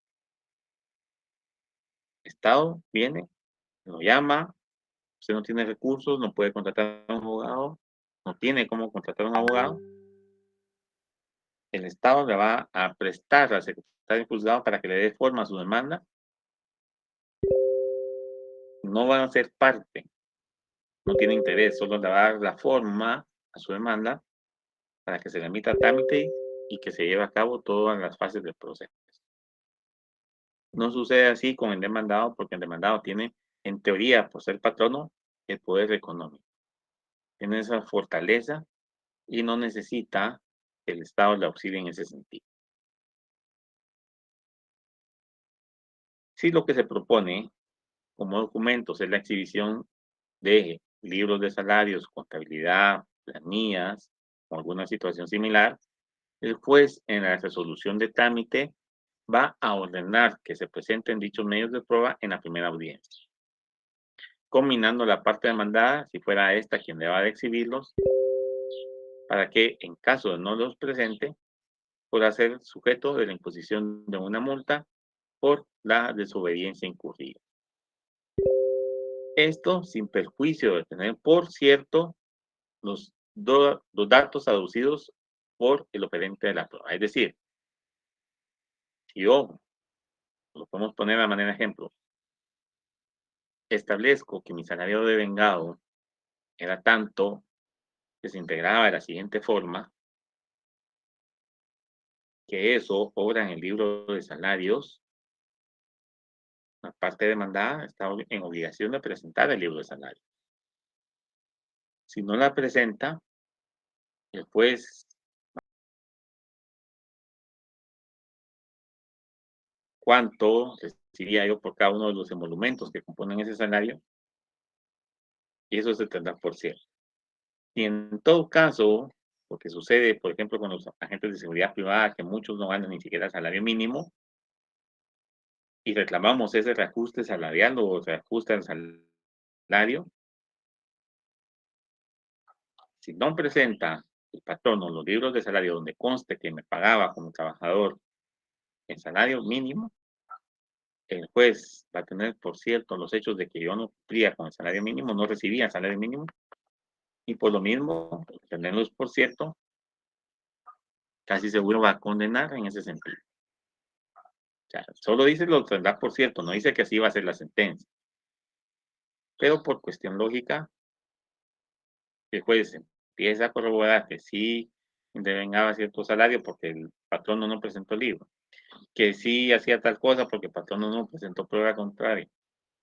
El Estado viene, lo llama, usted no tiene recursos, no puede contratar a un abogado, no tiene cómo contratar a un abogado, el Estado le va a prestar al secretario del juzgado para que le dé forma a su demanda. No van a ser parte, no tiene interés, solo le va a dar la forma a su demanda para que se le emita trámite y que se lleve a cabo todas las fases del proceso. No sucede así con el demandado, porque el demandado tiene, en teoría, por ser patrono, el poder económico. Tiene esa fortaleza y no necesita que el Estado le auxilie en ese sentido. Si lo que se propone como documentos es la exhibición de libros de salarios, contabilidad, planillas o alguna situación similar, el juez en la resolución de trámite va a ordenar que se presenten dichos medios de prueba en la primera audiencia, combinando la parte demandada, si fuera esta quien deba de exhibirlos, para que en caso de no los presente, podrá ser sujeto de la imposición de una multa por la desobediencia incurrida. Esto sin perjuicio de tener, por cierto, los datos aducidos por el oferente de la prueba. Es decir, si yo, lo podemos poner a manera de ejemplo, establezco que mi salario de vengado era tanto que se integraba de la siguiente forma, que eso obra en el libro de salarios, la parte demandada está en obligación de presentar el libro de salarios. Si no la presenta, el juez, ¿cuánto recibía yo por cada uno de los emolumentos que componen ese salario? Y eso se tendrá por cierto. Y en todo caso, lo que sucede, por ejemplo, con los agentes de seguridad privada, que muchos no ganan ni siquiera el salario mínimo, y reclamamos ese reajuste salarial o reajuste al salario, si no presenta el patrono los libros de salario donde conste que me pagaba como trabajador el salario mínimo, el juez va a tener por cierto los hechos de que yo no cumplía con el salario mínimo, no recibía el salario mínimo, y por lo mismo, tenerlos por cierto, casi seguro va a condenar en ese sentido. O sea, solo dice lo tendrá por cierto, no dice que así va a ser la sentencia. Pero por cuestión lógica, el juez empieza a corroborar que sí devengaba cierto salario porque el patrono no presentó el libro, que sí hacía tal cosa porque el patrono no presentó prueba contraria,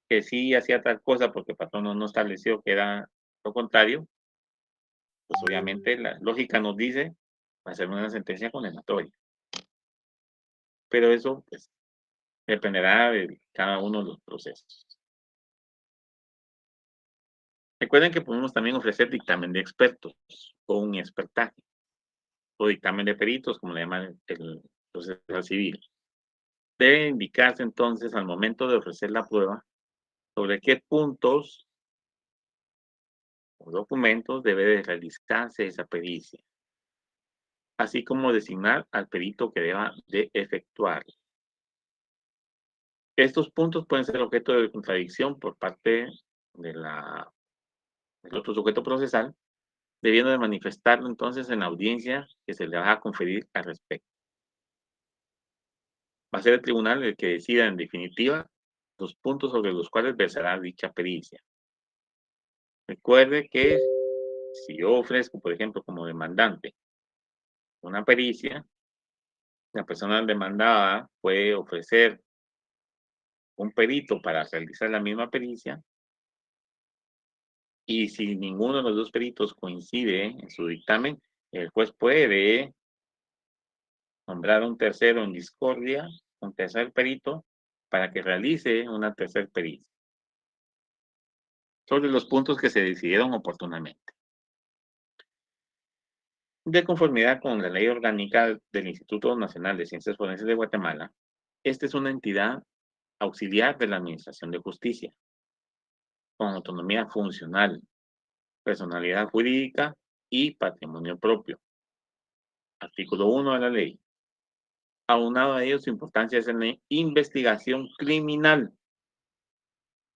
que sí hacía tal cosa porque el patrono no estableció que era lo contrario, pues obviamente la lógica nos dice va a ser una sentencia condenatoria. Pero eso pues, dependerá de cada uno de los procesos. Recuerden que podemos también ofrecer dictamen de expertos o un expertaje o dictamen de peritos, como le llaman el proceso civil. Debe indicarse entonces al momento de ofrecer la prueba sobre qué puntos o documentos debe de realizarse esa pericia, así como designar al perito que deba de efectuar. Estos puntos pueden ser objeto de contradicción por parte de del otro sujeto procesal, debiendo de manifestarlo entonces en la audiencia que se le va a conferir al respecto. Va a ser el tribunal el que decida en definitiva los puntos sobre los cuales versará dicha pericia. Recuerde que si yo ofrezco, por ejemplo, como demandante una pericia, la persona demandada puede ofrecer un perito para realizar la misma pericia y si ninguno de los dos peritos coincide en su dictamen, el juez puede nombrar un tercero en discordia, un tercer perito, para que realice una tercer pericia sobre los puntos que se decidieron oportunamente. De conformidad con la Ley Orgánica del Instituto Nacional de Ciencias Forenses de Guatemala, esta es una entidad auxiliar de la Administración de Justicia, con autonomía funcional, personalidad jurídica y patrimonio propio. Artículo 1 de la ley. Aunado a ello, su importancia es en la investigación criminal,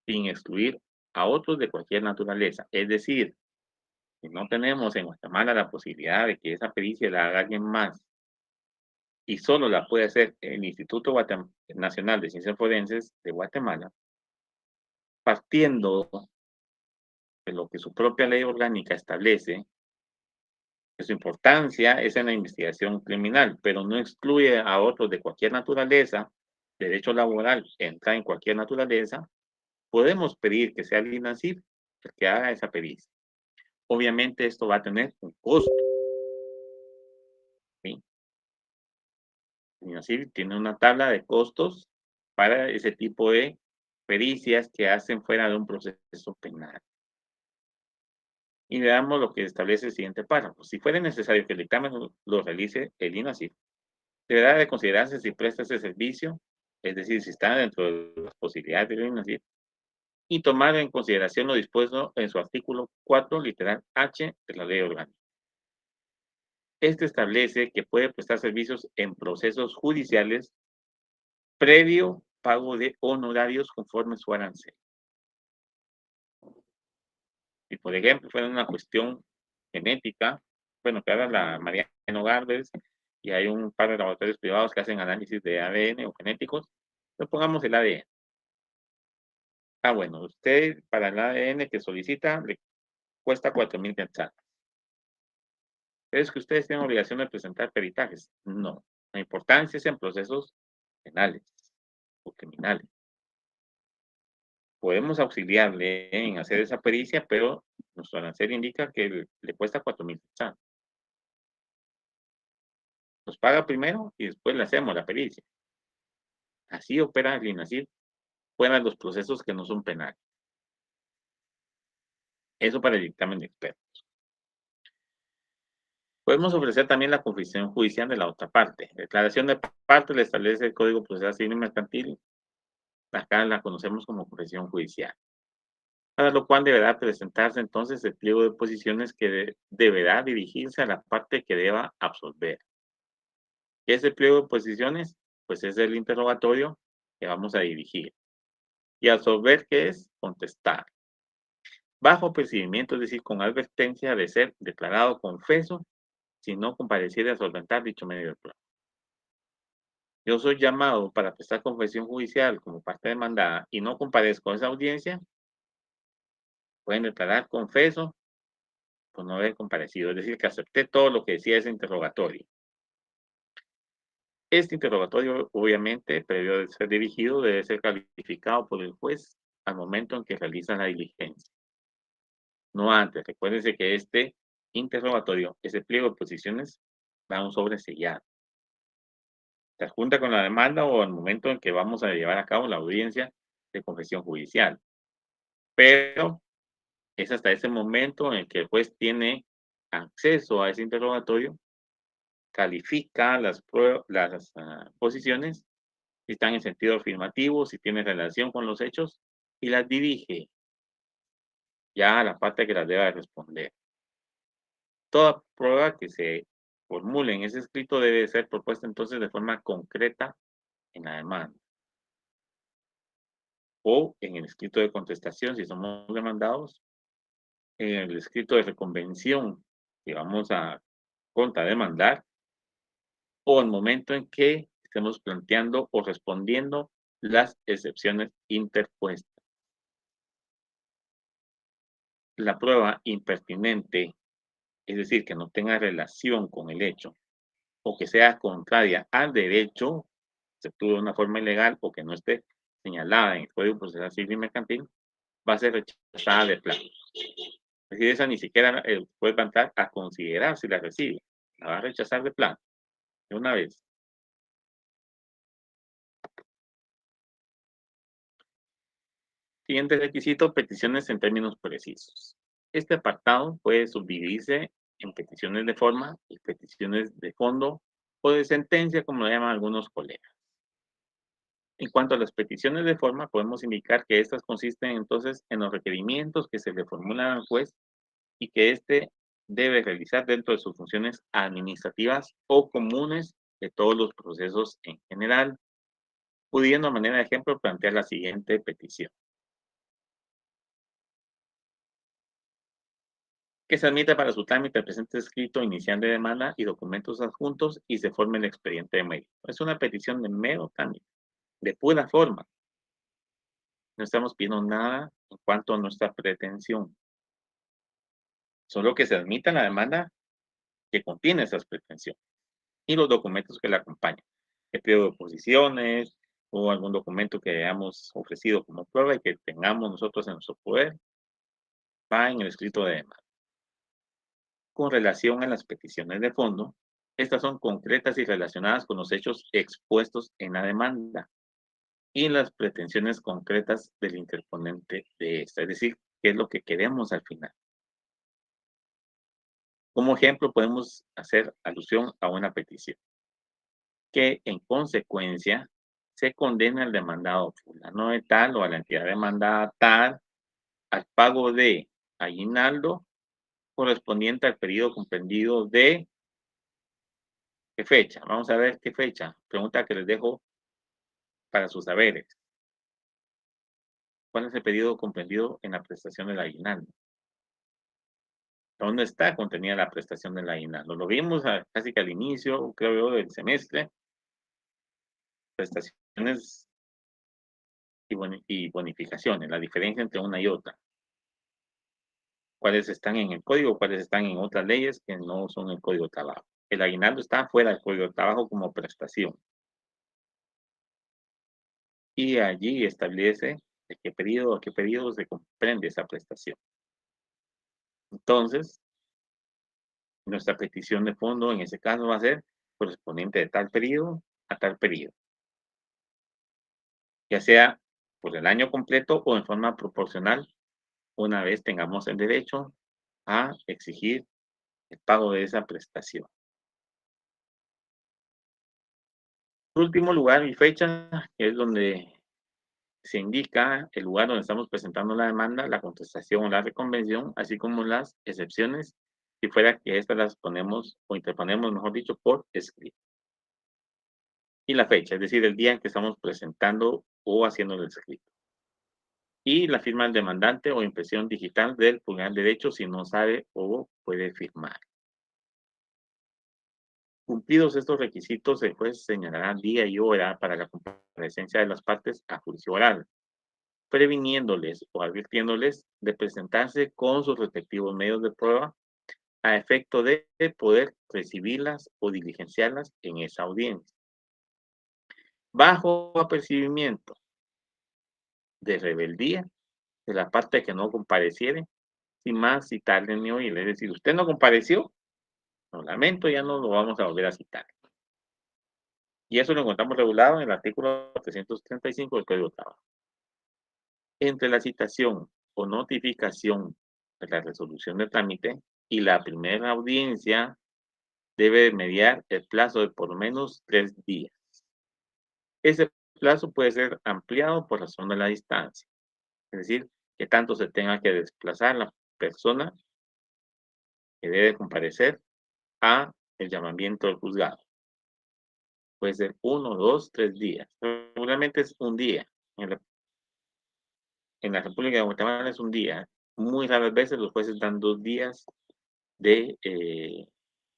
sin excluir a otros de cualquier naturaleza. Es decir, si no tenemos en Guatemala la posibilidad de que esa pericia la haga alguien más y solo la puede hacer el Instituto Nacional de Ciencias Forenses de Guatemala, partiendo de lo que su propia ley orgánica establece, que su importancia es en la investigación criminal, pero no excluye a otros de cualquier naturaleza, derecho laboral entra en cualquier naturaleza, podemos pedir que sea el INACIF el que haga esa pericia. Obviamente esto va a tener un costo. ¿Sí? El INACIF tiene una tabla de costos para ese tipo de pericias que hacen fuera de un proceso penal. Y veamos lo que establece el siguiente párrafo. Si fuera necesario que el dictamen lo realice el INACIF, Deberá de considerarse si presta ese servicio, es decir, si está dentro de las posibilidades de financiar, y tomar en consideración lo dispuesto en su artículo 4, literal H de la Ley Orgánica. Este establece que puede prestar servicios en procesos judiciales previo pago de honorarios conforme su arancel. Si, por ejemplo, fuera una cuestión genética, bueno, que haga la Mariano Garbes y hay un par de laboratorios privados que hacen análisis de ADN o genéticos, le pongamos el ADN. Ah, bueno, usted para el ADN que solicita le cuesta 4,000 quetzales. ¿Es que ustedes tienen obligación de presentar peritajes? No. La importancia es en procesos penales o criminales. Podemos auxiliarle en hacer esa pericia, pero nuestro arancel indica que le cuesta 4,000 quetzales. Nos paga primero y después le hacemos la pericia. Así opera el INASIF fuera de los procesos que no son penales. Eso para el dictamen de expertos. Podemos ofrecer también la confesión judicial de la otra parte. Declaración de parte le establece el Código Procesal Civil y Mercantil. Acá la conocemos como confesión judicial. Para lo cual deberá presentarse entonces el pliego de posiciones que deberá dirigirse a la parte que deba absolver. ¿Qué es el pliego de posiciones? Pues es el interrogatorio que vamos a dirigir. Y absolver, ¿qué es? Contestar. Bajo procedimiento, es decir, con advertencia de ser declarado confeso si no compareciera a solventar dicho medio de prueba. Yo soy llamado para prestar confesión judicial como parte demandada y no comparezco a esa audiencia, pueden declarar confeso por no haber comparecido, es decir, que acepté todo lo que decía ese interrogatorio. Este interrogatorio, obviamente, previo de ser dirigido, debe ser calificado por el juez al momento en que realiza la diligencia. No antes. Recuérdense que este interrogatorio, ese pliego de posiciones, va a un sobre sellado. Se adjunta con la demanda o al momento en que vamos a llevar a cabo la audiencia de confesión judicial. Pero es hasta ese momento en que el juez tiene acceso a ese interrogatorio, califica las posiciones, si están en sentido afirmativo, si tienen relación con los hechos, y las dirige ya a la parte que las deba responder. Toda prueba que se formule en ese escrito debe ser propuesta entonces de forma concreta en la demanda o en el escrito de contestación si somos demandados, en el escrito de reconvención que vamos a contrademandar o el momento en que estemos planteando o respondiendo las excepciones interpuestas. La prueba impertinente, es decir, que no tenga relación con el hecho o que sea contraria al derecho, se actúe de una forma ilegal o que no esté señalada en el Código Procesal Civil y Mercantil, va a ser rechazada de plano. Es decir, esa ni siquiera puede plantar a considerar si la recibe. La va a rechazar de plano, de una vez. Siguiente requisito, peticiones en términos precisos. Este apartado puede subdividirse en peticiones de forma y peticiones de fondo o de sentencia, como lo llaman algunos colegas. En cuanto a las peticiones de forma, podemos indicar que estas consisten entonces en los requerimientos que se le formulan al juez y que éste debe realizar dentro de sus funciones administrativas o comunes de todos los procesos en general, pudiendo a manera de ejemplo plantear la siguiente petición. Que se admita para su trámite el presente escrito inicial de demanda y documentos adjuntos y se forme el expediente de mérito. Es una petición de mero trámite, de pura forma. No estamos pidiendo nada en cuanto a nuestra pretensión. Solo que se admita la demanda que contiene esas pretensiones y los documentos que la acompañan. El pliego de oposiciones o algún documento que hayamos ofrecido como prueba y que tengamos nosotros en nuestro poder, va en el escrito de demanda. Con relación a las peticiones de fondo, estas son concretas y relacionadas con los hechos expuestos en la demanda y las pretensiones concretas del interponente de esta, es decir, qué es lo que queremos al final. Como ejemplo, podemos hacer alusión a una petición. que en consecuencia se condena al demandado fulano de tal o a la entidad demandada tal al pago de aguinaldo correspondiente al periodo comprendido de ¿qué fecha? Vamos a ver qué fecha. Pregunta que les dejo para sus saberes. ¿Cuál es el periodo comprendido en la prestación del aguinaldo? ¿Dónde está contenida la prestación del aguinaldo? Lo vimos casi que al inicio, creo yo, del semestre. Prestaciones y bonificaciones, la diferencia entre una y otra. Cuáles están en el código, cuáles están en otras leyes que no son el código de trabajo. El aguinaldo está fuera del código de trabajo como prestación. Y allí establece de qué periodo a qué periodo se comprende esa prestación. Entonces, nuestra petición de fondo en ese caso va a ser correspondiente de tal periodo a tal periodo, ya sea por el año completo o en forma proporcional, una vez tengamos el derecho a exigir el pago de esa prestación. En último lugar y fecha, que es donde se indica el lugar donde estamos presentando la demanda, la contestación o la reconvención, así como las excepciones, si fuera que estas las ponemos o interponemos, mejor dicho, por escrito. Y la fecha, es decir, el día en que estamos presentando o haciendo el escrito. Y la firma del demandante o impresión digital del pulgar derecho si no sabe o puede firmar. Cumplidos estos requisitos, el juez señalará día y hora para la comparecencia de las partes a juicio oral, previniéndoles o advirtiéndoles de presentarse con sus respectivos medios de prueba a efecto de poder recibirlas o diligenciarlas en esa audiencia. Bajo apercibimiento de rebeldía de la parte que no compareciere, sin más citarle ni oírle. Es decir, usted no compareció, lo lamento, ya no lo vamos a volver a citar. Y eso lo encontramos regulado en el artículo 335 del Código de Trabajo. Entre la citación o notificación de la resolución de trámite y la primera audiencia debe mediar el plazo de por lo menos 3 días. Ese plazo puede ser ampliado por razón de la distancia, es decir, que tanto se tenga que desplazar la persona que debe comparecer a el llamamiento del juzgado. Puede ser 1, 2, 3 días. Regularmente es un día. En la República de Guatemala es un día. Muy raras veces los jueces dan 2 días de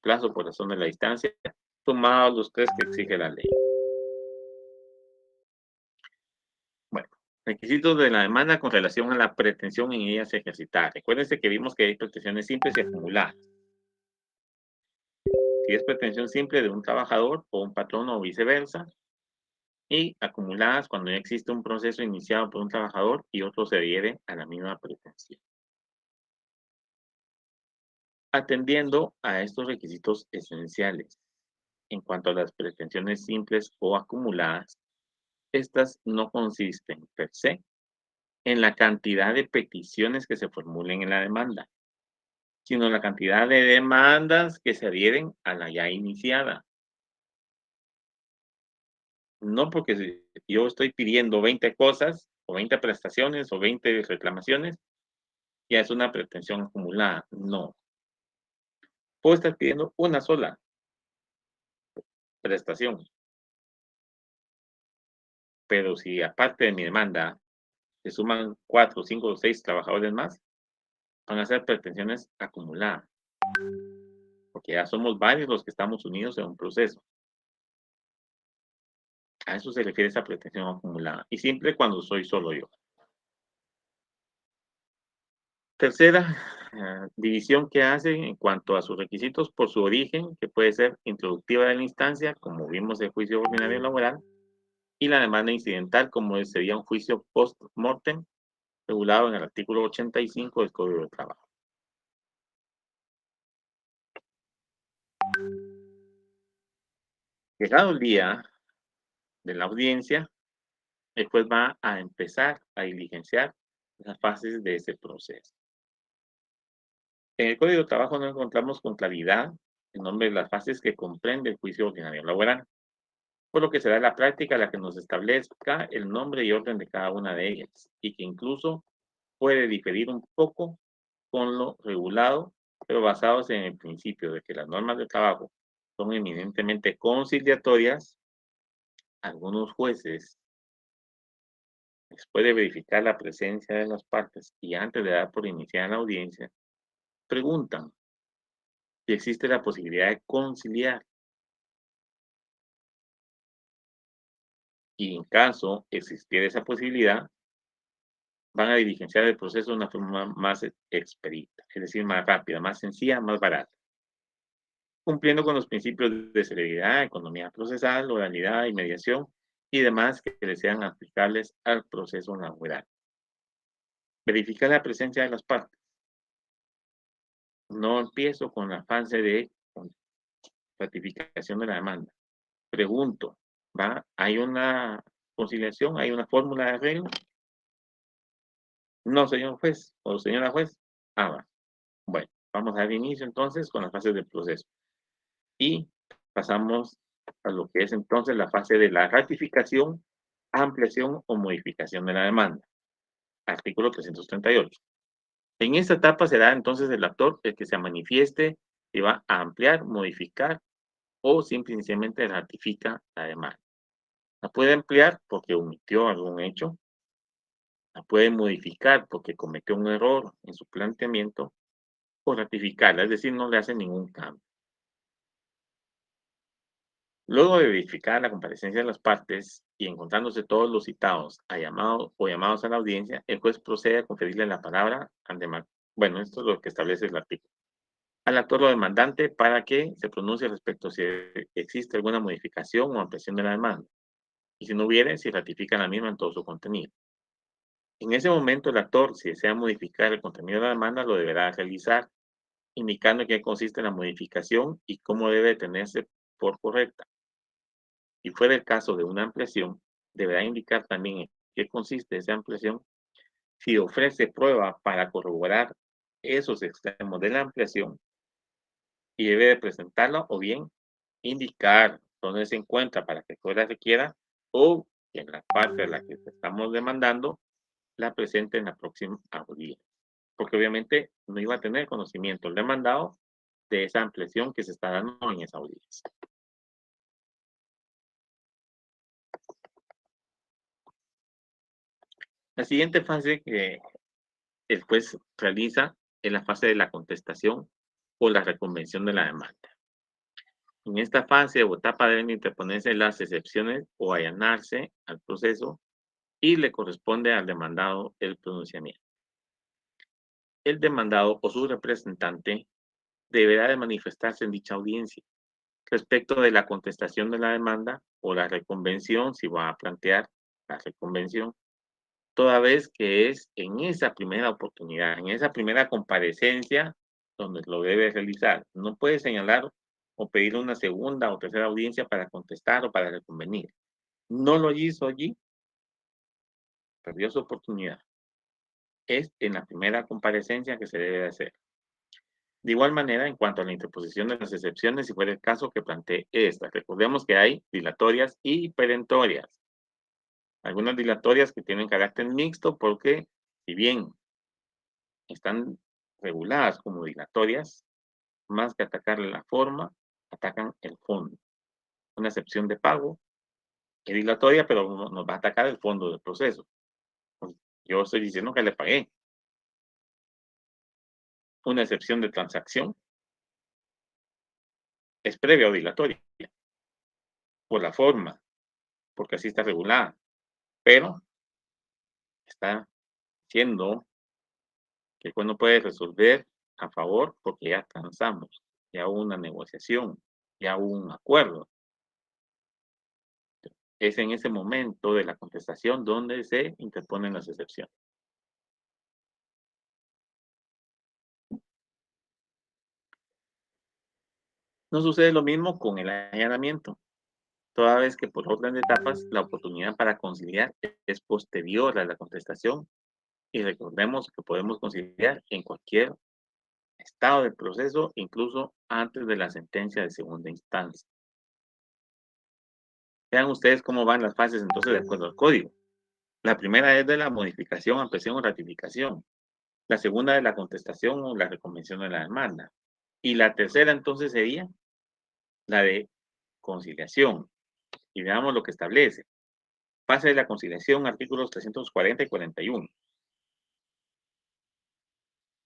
plazo por razón de la distancia, sumados los 3 que exige la ley. Bueno, requisitos de la demanda con relación a la pretensión en ellas ejercitar. Recuérdense que vimos que hay pretensiones simples y acumuladas. Si es pretensión simple de un trabajador o un patrón o viceversa, y acumuladas cuando ya existe un proceso iniciado por un trabajador y otro se adhiere a la misma pretensión. Atendiendo a estos requisitos esenciales, en cuanto a las pretensiones simples o acumuladas, estas no consisten per se en la cantidad de peticiones que se formulen en la demanda, sino la cantidad de demandas que se adhieren a la ya iniciada. No porque yo estoy pidiendo 20 cosas o 20 prestaciones o 20 reclamaciones, ya es una pretensión acumulada. No. Puedo estar pidiendo una sola prestación, pero si aparte de mi demanda se suman 4, 5 o 6 trabajadores más, van a ser pretensiones acumuladas, porque ya somos varios los que estamos unidos en un proceso. A eso se refiere esa pretensión acumulada, y siempre cuando soy solo yo. Tercera división que hace en cuanto a sus requisitos por su origen, que puede ser introductiva de la instancia, como vimos el juicio ordinario laboral, y la demanda incidental, como sería un juicio post-mortem, regulado en el artículo 85 del Código de Trabajo. Llegado el día de la audiencia, el juez va a empezar a diligenciar las fases de ese proceso. En el Código de Trabajo no encontramos con claridad el nombre de las fases que comprende el juicio ordinario laboral. por lo que será la práctica la que nos establezca el nombre y orden de cada una de ellas, y que incluso puede diferir un poco con lo regulado, pero basados en el principio de que las normas de trabajo son eminentemente conciliatorias. Algunos jueces, después de verificar la presencia de las partes y antes de dar por iniciada la audiencia, preguntan si existe la posibilidad de conciliar, y en caso existiera esa posibilidad, van a diligenciar el proceso de una forma más expedita, es decir, más rápida, más sencilla, más barata, cumpliendo con los principios de celeridad, economía procesal, oralidad y mediación y demás que le sean aplicables al proceso laboral. Verificar la presencia de las partes. No empiezo con la fase de ratificación de la demanda. Pregunto, ¿hay una conciliación? ¿Hay una fórmula de arreglo? No, señor juez o señora juez. Va. Bueno, vamos a dar inicio entonces con las fases del proceso. Y pasamos a lo que es entonces la fase de la ratificación, ampliación o modificación de la demanda. Artículo 338. En esta etapa será entonces el actor el que se manifieste y va a ampliar, modificar o simplemente ratifica la demanda. La puede ampliar porque omitió algún hecho, la puede modificar porque cometió un error en su planteamiento o ratificarla, es decir, no le hace ningún cambio. Luego de verificar la comparecencia de las partes y encontrándose todos los citados a llamados a la audiencia, el juez procede a conferirle la palabra al demandante. Bueno, esto es lo que establece el artículo. Al actor o demandante para que se pronuncie respecto a si existe alguna modificación o ampliación de la demanda. Y si no hubiere, si ratifica la misma en todo su contenido. En ese momento, el actor, si desea modificar el contenido de la demanda, lo deberá realizar, indicando en qué consiste la modificación y cómo debe tenerse por correcta. Si fuera el caso de una ampliación, deberá indicar también en qué consiste esa ampliación, si ofrece prueba para corroborar esos extremos de la ampliación y debe de presentarla o bien indicar dónde se encuentra para que fuera requiera o que en la parte de la que estamos demandando la presente en la próxima audiencia. Porque obviamente no iba a tener conocimiento el demandado de esa ampliación que se está dando en esa audiencia. La siguiente fase que el juez realiza es la fase de la contestación o la reconvención de la demanda. En esta fase o etapa deben interponerse las excepciones o allanarse al proceso y le corresponde al demandado el pronunciamiento. El demandado o su representante deberá de manifestarse en dicha audiencia respecto de la contestación de la demanda o la reconvención, si va a plantear la reconvención, toda vez que es en esa primera oportunidad, en esa primera comparecencia donde lo debe realizar. No puede señalar o pedir una segunda o tercera audiencia para contestar o para reconvenir. No lo hizo allí, perdió su oportunidad. Es en la primera comparecencia que se debe hacer. De igual manera, en cuanto a la interposición de las excepciones, si fuera el caso que plantee esta, recordemos que hay dilatorias y perentorias. Algunas dilatorias que tienen carácter mixto porque, si bien están reguladas como dilatorias, más que atacar la forma, atacan el fondo. Una excepción de pago es dilatoria, pero nos va a atacar el fondo del proceso. Yo estoy diciendo que le pagué. Una excepción de transacción es previa o dilatoria por la forma, porque así está regulada, pero está diciendo que el juez no puede resolver a favor porque ya transamos, ya hubo una negociación, ya hubo un acuerdo. Es en ese momento de la contestación donde se interponen las excepciones. No sucede lo mismo con el allanamiento, toda vez que por orden de etapas la oportunidad para conciliar es posterior a la contestación y recordemos que podemos conciliar en cualquier estado del proceso, incluso antes de la sentencia de segunda instancia. Vean ustedes cómo van las fases entonces de acuerdo al código. La primera es de la modificación, ampliación o ratificación. La segunda de la contestación o la reconvención de la demanda. Y la tercera entonces sería la de conciliación. Y veamos lo que establece. Fase de la conciliación, artículos 340 y 41.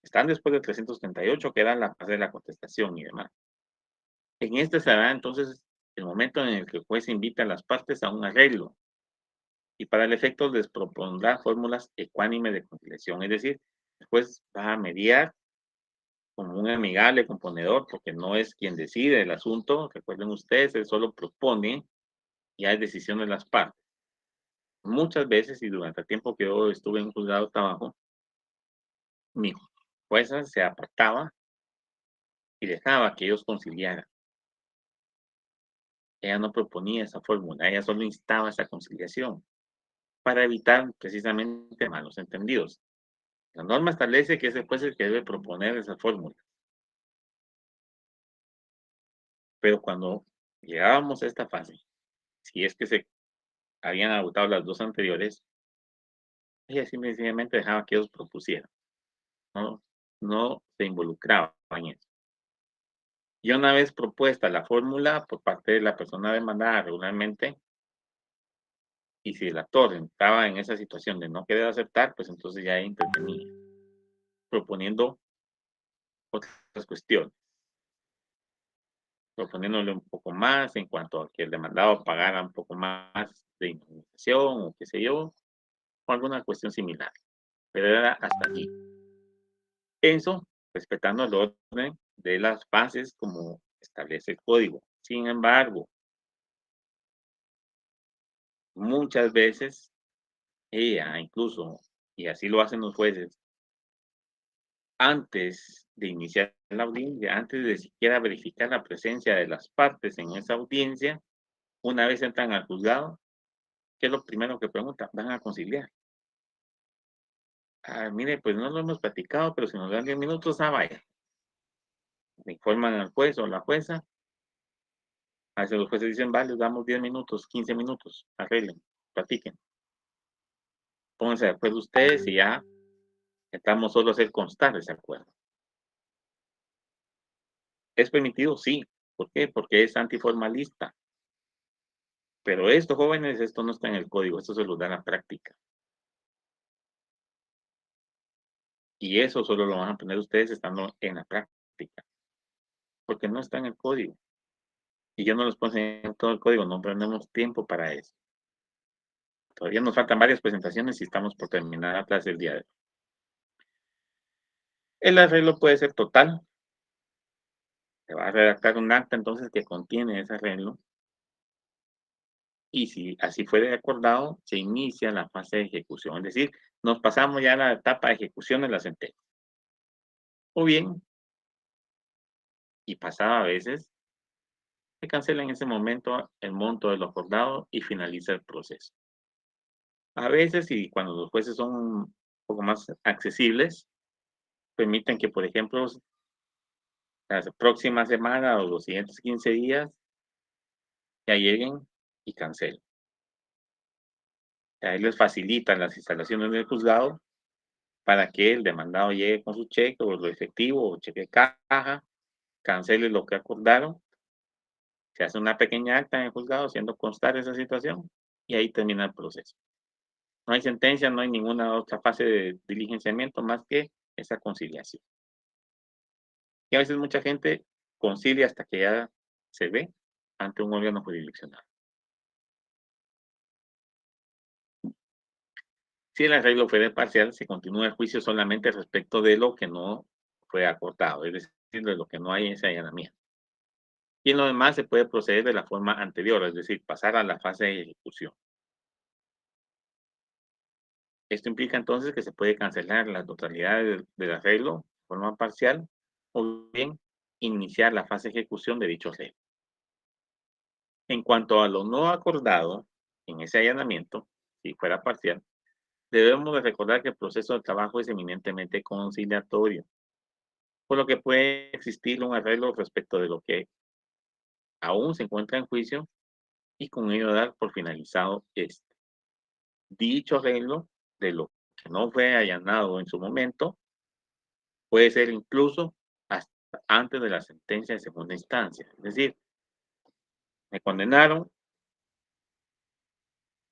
Están después del 338, que era la fase de la contestación y demás. En este se dará entonces el momento en el que el juez invita a las partes a un arreglo y para el efecto les propondrá fórmulas ecuánimes de conciliación, es decir, el juez va a mediar como un amigable componedor, porque no es quien decide el asunto, recuerden ustedes, él solo propone y hay decisión de las partes. Muchas veces, y durante el tiempo que yo estuve en juzgado de trabajo, mi jueza se apartaba y dejaba que ellos conciliaran. Ella no proponía esa fórmula, ella solo instaba esa conciliación para evitar precisamente malos entendidos. La norma establece que ese juez es el que debe proponer esa fórmula. Pero cuando llegábamos a esta fase, si es que se habían agotado las dos anteriores, ella simplemente dejaba que ellos propusieran, no, no se involucraba en eso. Y una vez propuesta la fórmula por parte de la persona demandada regularmente, y si el actor estaba en esa situación de no querer aceptar, pues entonces ya intervenía, proponiendo otras cuestiones, proponiéndole un poco más en cuanto a que el demandado pagara un poco más de indemnización o qué sé yo, o alguna cuestión similar. Pero era hasta allí. Eso, respetando el orden de las fases como establece el código. Sin embargo, muchas veces ella incluso, y así lo hacen los jueces, antes de iniciar la audiencia, antes de siquiera verificar la presencia de las partes en esa audiencia, una vez entran al juzgado, ¿qué es lo primero que preguntan? Van a conciliar. Ah, mire, pues no lo hemos platicado, pero si nos dan 10 minutos, vaya. Le informan al juez o la jueza. A veces los jueces dicen, vale, les damos 10 minutos, 15 minutos, arreglen, platiquen. Pónganse de acuerdo ustedes y ya estamos solo a hacer constar ese acuerdo. ¿Es permitido? Sí. ¿Por qué? Porque es antiformalista. Pero esto, jóvenes, esto no está en el código, esto se lo da en la práctica. Y eso solo lo van a aprender ustedes estando en la práctica, porque no está en el código. Y yo no les puedo enseñar todo el código, no tenemos tiempo para eso. Todavía nos faltan varias presentaciones y estamos por terminar la clase el día de hoy. El arreglo puede ser total. Se va a redactar un acta entonces que contiene ese arreglo. Y si así fuera acordado, se inicia la fase de ejecución. Es decir, nos pasamos ya a la etapa de ejecución de la sentencia. O bien, y pasaba a veces, se cancela en ese momento el monto de lo acordado y finaliza el proceso. A veces, y cuando los jueces son un poco más accesibles, permiten que, por ejemplo, la próxima semana o los siguientes 15 días ya lleguen y cancelen. A ellos facilitan las instalaciones del juzgado para que el demandado llegue con su cheque o lo efectivo o cheque de caja, cancele lo que acordaron, se hace una pequeña acta en el juzgado haciendo constar esa situación y ahí termina el proceso. No hay sentencia, no hay ninguna otra fase de diligenciamiento más que esa conciliación. Y a veces mucha gente concilia hasta que ya se ve ante un órgano jurisdiccional. Si el arreglo fue de parcial, se continúa el juicio solamente respecto de lo que no fue acordado, es decir, de lo que no hay en ese allanamiento. Y en lo demás se puede proceder de la forma anterior, es decir, pasar a la fase de ejecución. Esto implica entonces que se puede cancelar la totalidad del arreglo de forma parcial o bien iniciar la fase de ejecución de dicho arreglo. En cuanto a lo no acordado en ese allanamiento, si fuera parcial, debemos de recordar que el proceso de trabajo es eminentemente conciliatorio, por lo que puede existir un arreglo respecto de lo que aún se encuentra en juicio y con ello dar por finalizado dicho arreglo de lo que no fue allanado en su momento, puede ser incluso hasta antes de la sentencia de segunda instancia. Es decir, me condenaron,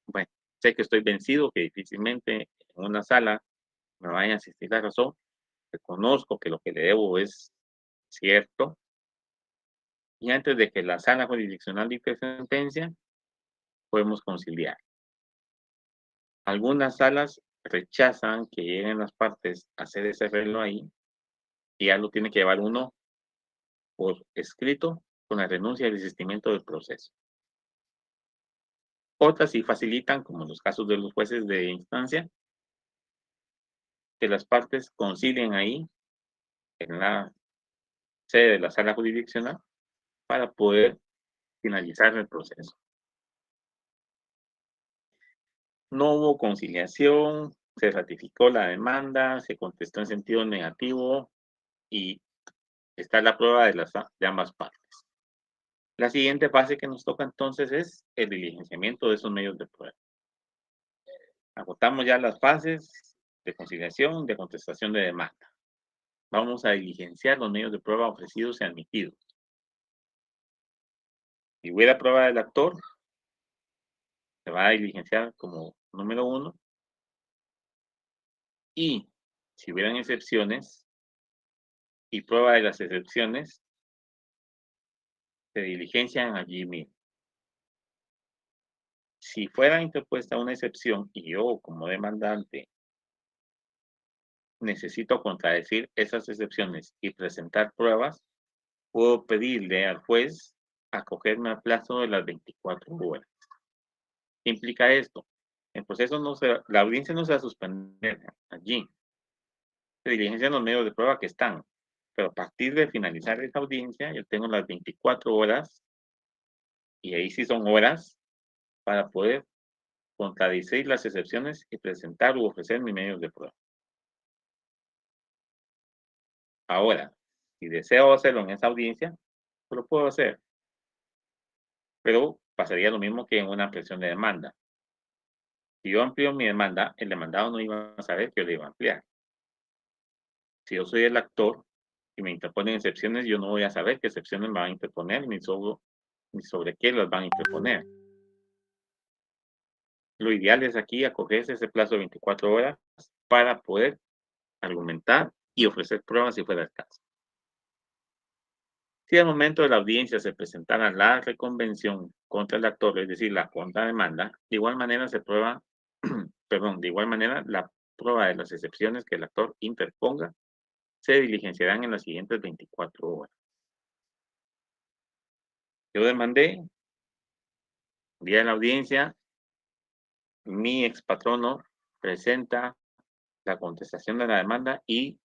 bueno, sé que estoy vencido, que difícilmente en una sala me vaya a asistir la razón, reconozco que lo que le debo es cierto, y antes de que la sala jurisdiccional dicte sentencia, podemos conciliar. Algunas salas rechazan que lleguen las partes a hacer ese arreglo ahí, y ya lo tiene que llevar uno por escrito con la renuncia y desistimiento del proceso. Otras sí facilitan, como en los casos de los jueces de instancia, que las partes concilien ahí en la sede de la sala jurisdiccional para poder finalizar el proceso. No hubo conciliación, se ratificó la demanda, se contestó en sentido negativo y está la prueba de ambas partes. La siguiente fase que nos toca entonces es el diligenciamiento de esos medios de prueba. Agotamos ya las fases de conciliación, de contestación de demanda. Vamos a diligenciar los medios de prueba ofrecidos y admitidos. Si hubiera prueba del actor, se va a diligenciar como número 1. Y si hubieran excepciones y prueba de las excepciones, se diligencian allí mismo. Si fuera interpuesta una excepción y yo como demandante necesito contradecir esas excepciones y presentar pruebas, puedo pedirle al juez acogerme al plazo de las 24 horas. ¿Qué implica esto? El proceso la audiencia no se va a suspender allí. Se diligencian los medios de prueba que están, pero a partir de finalizar esa audiencia, yo tengo las 24 horas, y ahí sí son horas, para poder contradecir las excepciones y presentar u ofrecer mis medios de prueba. Ahora, si deseo hacerlo en esa audiencia, pues lo puedo hacer, pero pasaría lo mismo que en una ampliación de demanda. Si yo amplío mi demanda, el demandado no iba a saber que yo le iba a ampliar. Si yo soy el actor y me interponen excepciones, yo no voy a saber qué excepciones me van a interponer ni sobre qué las van a interponer. Lo ideal es aquí acogerse ese plazo de 24 horas para poder argumentar y ofrecer pruebas si fuera el caso. Si al momento de la audiencia se presentara la reconvención contra el actor, es decir, la contrademanda, de igual manera se prueba, perdón, de igual manera la prueba de las excepciones que el actor interponga se diligenciarán en las siguientes 24 horas. Yo demandé, día de la audiencia, mi expatrono presenta la contestación de la demanda y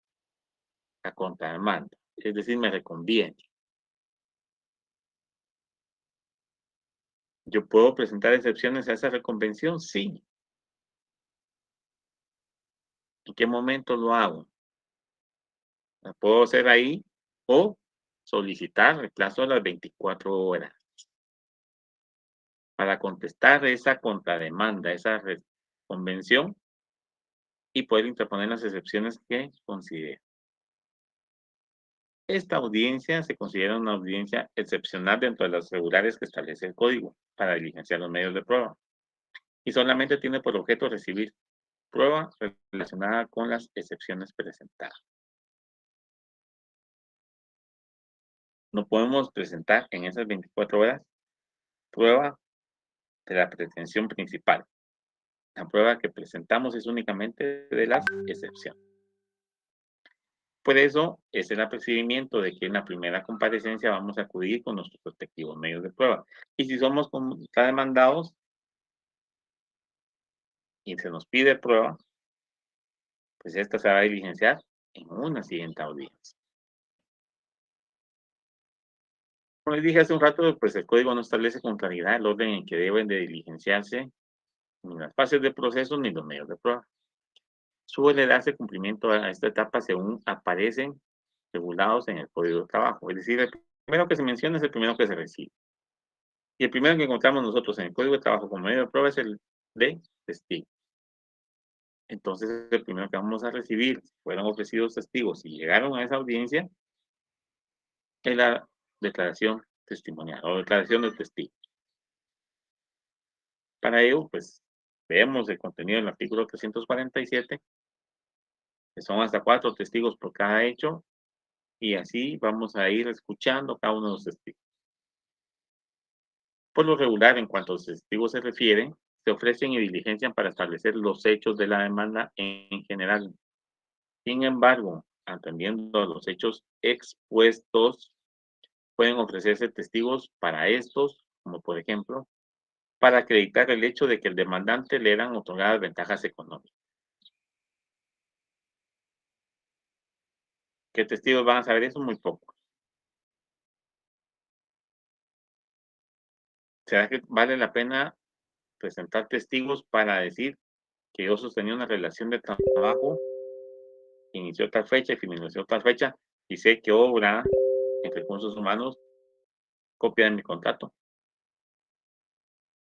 la contrademanda, es decir, me reconviene. ¿Yo puedo presentar excepciones a esa reconvención? Sí. ¿En qué momento lo hago? La puedo hacer ahí o solicitar el plazo de las 24 horas para contestar esa contrademanda, esa convención y poder interponer las excepciones que considere. Esta audiencia se considera una audiencia excepcional dentro de las regulares que establece el código para diligenciar los medios de prueba y solamente tiene por objeto recibir prueba relacionada con las excepciones presentadas. No podemos presentar en esas 24 horas prueba de la pretensión principal. La prueba que presentamos es únicamente de las excepciones. Por eso es el apercibimiento de que en la primera comparecencia vamos a acudir con nuestros respectivos medios de prueba. Y si somos demandados y se nos pide prueba, pues esta se va a diligenciar en una siguiente audiencia. Como les dije hace un rato, pues el código no establece con claridad el orden en que deben de diligenciarse ni las fases de proceso ni los medios de prueba. Suele darse cumplimiento a esta etapa según aparecen regulados en el Código de Trabajo. Es decir, el primero que se menciona es el primero que se recibe. Y el primero que encontramos nosotros en el Código de Trabajo como medio de prueba es el de testigo. Entonces, el primero que vamos a recibir, si fueron ofrecidos testigos y llegaron a esa audiencia, es la declaración testimonial o declaración del testigo. Para ello, pues, vemos el contenido del artículo 347, que son hasta 4 testigos por cada hecho, y así vamos a ir escuchando cada uno de los testigos. Por lo regular, en cuanto a los testigos se refiere, se ofrecen y diligencian para establecer los hechos de la demanda en general. Sin embargo, atendiendo a los hechos expuestos, pueden ofrecerse testigos para estos, como por ejemplo, para acreditar el hecho de que el demandante le eran otorgadas ventajas económicas. ¿Qué testigos van a saber eso? Muy pocos. ¿Será que vale la pena presentar testigos para decir que yo sostenía una relación de trabajo, inició tal fecha y finalizó tal fecha, y sé que obra en recursos humanos copia de mi contrato?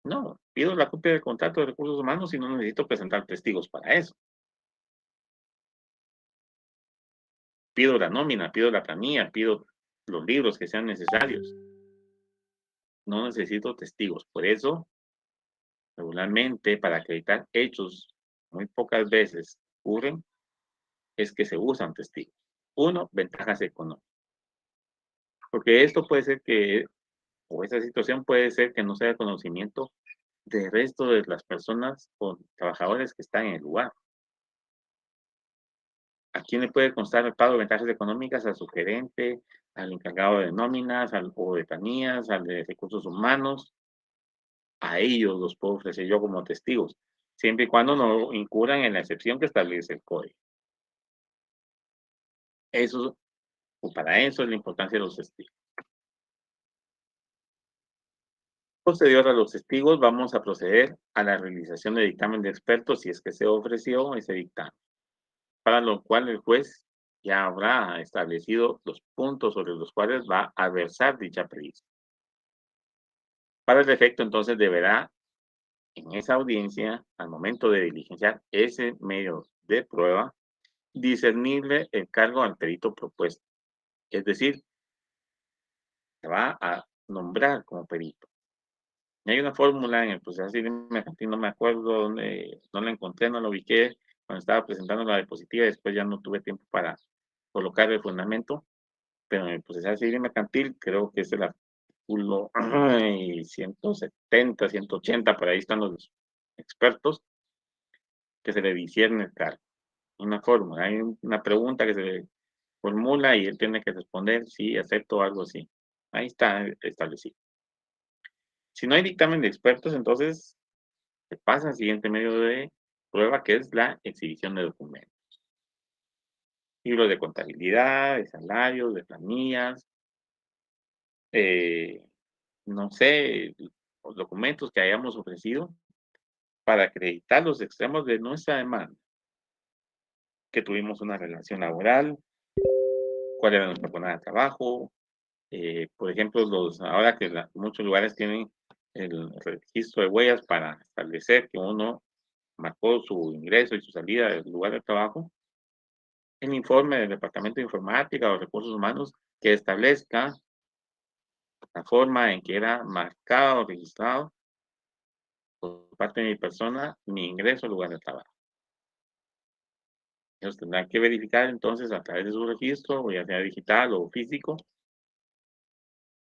No, pido la copia del contrato de recursos humanos y no necesito presentar testigos para eso. Pido la nómina, pido la planilla, pido los libros que sean necesarios. No necesito testigos. Por eso, regularmente, para acreditar hechos, muy pocas veces ocurren, es que se usan testigos. Uno, ventajas económicas. Porque esto puede ser que, o esa situación puede ser que no sea conocimiento del resto de las personas o trabajadores que están en el lugar. ¿A quién le puede constar el pago de ventajas económicas? A su gerente, al encargado de nóminas, o de planillas, al de recursos humanos. A ellos los puedo ofrecer yo como testigos, siempre y cuando no incurran en la excepción que establece el código. Eso, o para eso es la importancia de los testigos. Posterior a los testigos, vamos a proceder a la realización de dictamen de expertos si es que se ofreció ese dictamen, para lo cual el juez ya habrá establecido los puntos sobre los cuales va a versar dicha pericia. Para el efecto, entonces, deberá en esa audiencia, al momento de diligenciar ese medio de prueba, discernirle el cargo al perito propuesto. Es decir, se va a nombrar como perito. Y hay una fórmula en el proceso civil mercantil, no me acuerdo dónde, no la encontré, no la ubiqué cuando estaba presentando la diapositiva, después ya no tuve tiempo para colocar el fundamento, pero en el proceso civil mercantil creo que es el artículo 170, 180, por ahí están los expertos, que se le discierne el cargo. Una fórmula, hay una pregunta que se le formula y él tiene que responder sí, acepto o algo así. Ahí está establecido. Si no hay dictamen de expertos, entonces se pasa al siguiente medio de prueba, que es la exhibición de documentos. Libros de contabilidad, de salarios, de planillas, eh, no sé, los documentos que hayamos ofrecido para acreditar los extremos de nuestra demanda, que tuvimos una relación laboral, cuál era nuestra jornada de trabajo, por ejemplo, ahora que muchos lugares tienen el registro de huellas para establecer que uno marcó su ingreso y su salida del lugar de trabajo, el informe del Departamento de Informática o Recursos Humanos que establezca la forma en que era marcado o registrado por parte de mi persona mi ingreso al lugar de trabajo. Ellos tendrán que verificar entonces a través de su registro, ya sea digital o físico,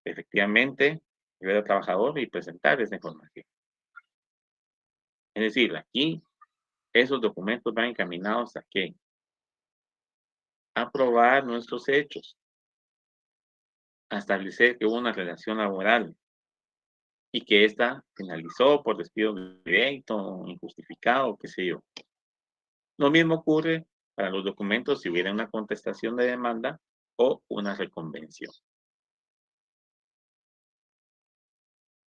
efectivamente, el era trabajador y presentar esa información. Es decir, aquí esos documentos van encaminados a qué? A probar nuestros hechos, a establecer que hubo una relación laboral y que ésta finalizó por despido directo, injustificado, qué sé yo. Lo mismo ocurre para los documentos si hubiera una contestación de demanda o una reconvención.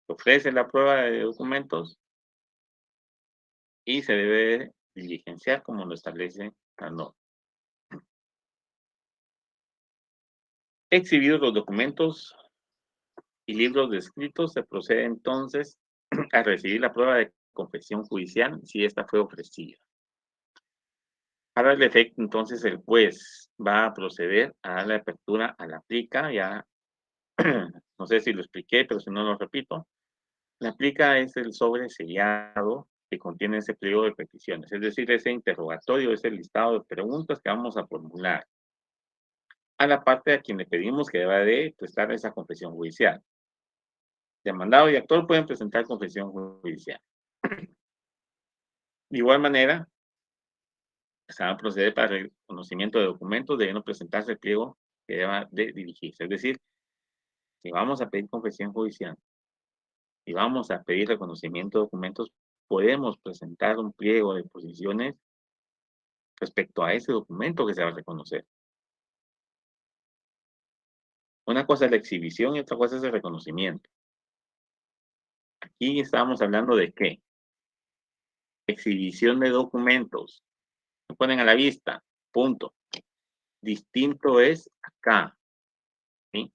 Se ofrece la prueba de documentos y se debe diligenciar como lo establece la norma. Exhibidos los documentos y libros de escritos, se procede entonces a recibir la prueba de confesión judicial si esta fue ofrecida. Para el efecto, entonces, el juez va a proceder a darle apertura a la plica. Ya no sé si lo expliqué, pero si no lo repito. La plica es el sobre sellado que contiene ese pliego de peticiones, es decir, ese interrogatorio, ese listado de preguntas que vamos a formular a la parte a quien le pedimos que deba de prestar esa confesión judicial. Demandado y actor pueden presentar confesión judicial. De igual manera, se va a proceder para el reconocimiento de documentos, debiendo presentarse el pliego que deba de dirigirse. Es decir, si vamos a pedir confesión judicial y vamos a pedir reconocimiento de documentos, podemos presentar un pliego de posiciones respecto a ese documento que se va a reconocer. Una cosa es la exhibición y otra cosa es el reconocimiento. Aquí estamos hablando de qué? Exhibición de documentos. Se ponen a la vista. Punto. Distinto es acá, ¿sí?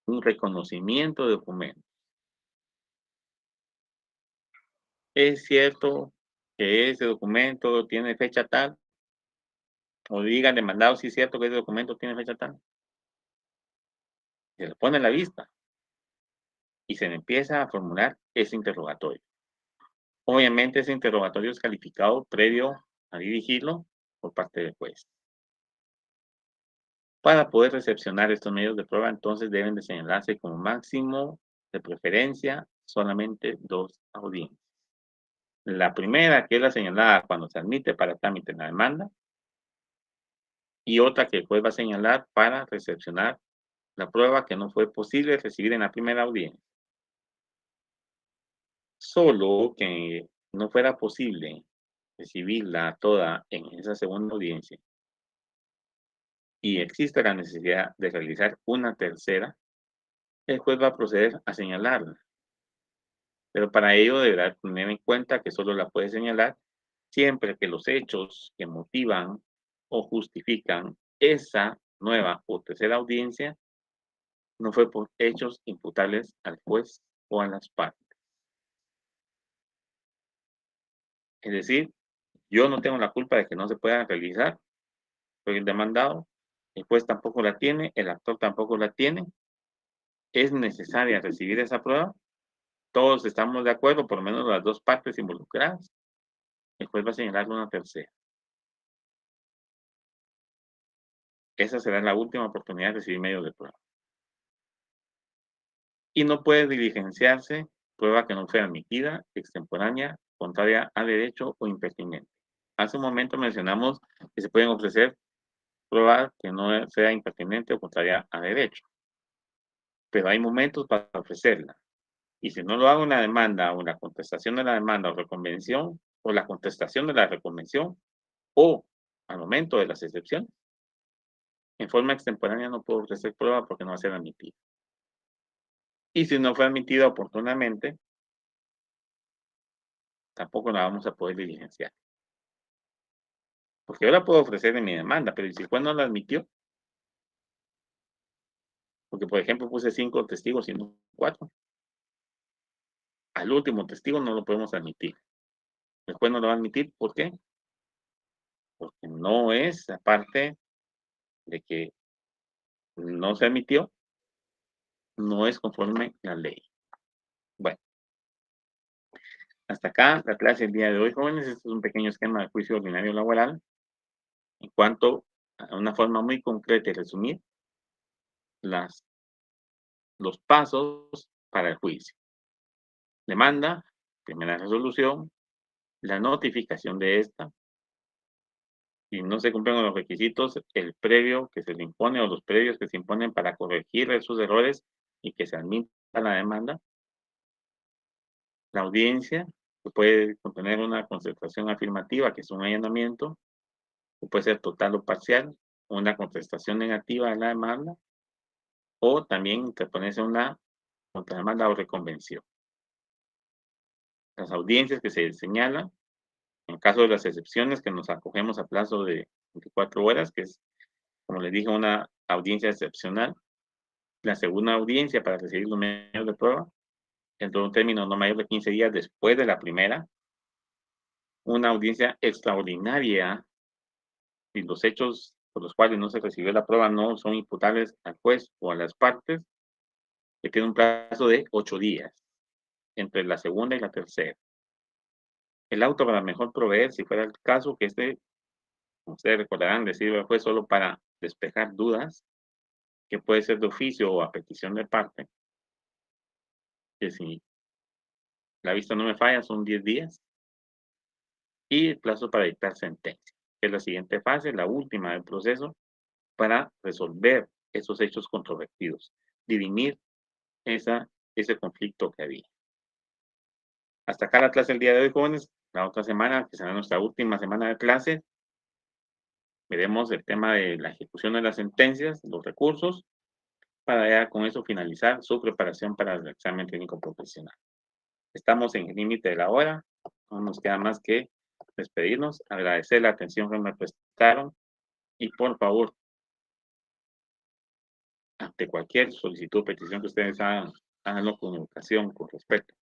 Un reconocimiento de documentos. ¿Es cierto que ese documento tiene fecha tal? O digan demandado si es cierto que ese documento tiene fecha tal. Se le pone a la vista y se le empieza a formular ese interrogatorio. Obviamente ese interrogatorio es calificado previo a dirigirlo por parte del juez. Para poder recepcionar estos medios de prueba, entonces deben de señalarse como máximo, de preferencia, solamente 2 audiencias. La primera, que es la señalada cuando se admite para trámite en la demanda, y otra que el juez va a señalar para recepcionar la prueba que no fue posible recibir en la primera audiencia. Solo que no fuera posible recibirla toda en esa segunda audiencia y existe la necesidad de realizar una tercera, el juez va a proceder a señalarla. Pero para ello deberá tener en cuenta que solo la puede señalar siempre que los hechos que motivan o justifican esa nueva o tercera audiencia no fue por hechos imputables al juez o a las partes. Es decir, yo no tengo la culpa de que no se pueda realizar, soy el demandado, el juez tampoco la tiene, el actor tampoco la tiene, es necesaria recibir esa prueba, todos estamos de acuerdo, por lo menos las dos partes involucradas, el juez va a señalar una tercera. Esa será la última oportunidad de recibir medios de prueba. Y no puede diligenciarse prueba que no fue admitida, extemporánea, contraria a derecho o impertinente. Hace un momento mencionamos que se pueden ofrecer pruebas que no sea impertinente o contraria a derecho, pero hay momentos para ofrecerla. Y si no lo hago en la demanda o en la contestación de la demanda o reconvención, o la contestación de la reconvención, o al momento de las excepciones, en forma extemporánea no puedo ofrecer prueba porque no va a ser admitida. Y si no fue admitida oportunamente, tampoco la vamos a poder diligenciar. Porque yo la puedo ofrecer en mi demanda, pero ¿y si el juez no la admitió? Porque, por ejemplo, puse 5 testigos y no 4. Al último testigo no lo podemos admitir. El juez no lo va a admitir, ¿por qué? Porque no es, aparte de que no se admitió, no es conforme la ley. Bueno, hasta acá la clase del día de hoy, jóvenes. Este es un pequeño esquema de juicio ordinario laboral en cuanto a una forma muy concreta y resumir los pasos para el juicio. Demanda, primera resolución, la notificación de esta. Si no se cumplen los requisitos, el previo que se le impone o los previos que se imponen para corregir esos errores y que se admita la demanda. La audiencia, que puede contener una concentración afirmativa, que es un allanamiento, o puede ser total o parcial, una contestación negativa de la demanda, o también interponerse una contrademanda o reconvención. Las audiencias que se señalan, en caso de las excepciones, que nos acogemos a plazo de 24 horas, que es, como les dije, una audiencia excepcional, La segunda audiencia para recibir los medios de prueba dentro de un término no mayor de 15 días después de la primera. Una audiencia extraordinaria si los hechos por los cuales no se recibió la prueba no son imputables al juez o a las partes, que tiene un plazo de 8 días entre la segunda y la tercera. El auto para mejor proveer, si fuera el caso, que como ustedes recordarán, recibe al juez solo para despejar dudas, que puede ser de oficio o a petición de parte, que si la vista no me falla son 10 días, y el plazo para dictar sentencia, que es la siguiente fase, la última del proceso, para resolver esos hechos controvertidos, dirimir ese conflicto que había. Hasta acá la clase del día de hoy, jóvenes. La otra semana, que será nuestra última semana de clase, veremos el tema de la ejecución de las sentencias, los recursos, para ya con eso finalizar su preparación para el examen técnico profesional. Estamos en el límite de la hora, no nos queda más que despedirnos, agradecer la atención que me prestaron y por favor, ante cualquier solicitud o petición que ustedes hagan, háganlo con educación, con respeto,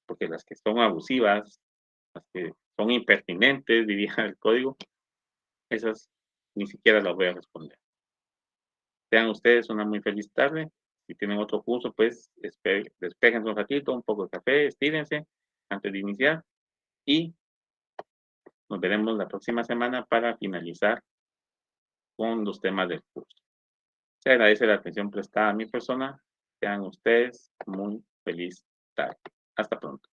porque las que son abusivas, las que son impertinentes, diría el código, esas ni siquiera las voy a responder. Tengan ustedes una muy feliz tarde. Si tienen otro curso, pues despejense un ratito, un poco de café, estírense antes de iniciar y nos veremos la próxima semana para finalizar con los temas del curso. Se agradece la atención prestada a mi persona. Tengan ustedes muy feliz tarde. Hasta pronto.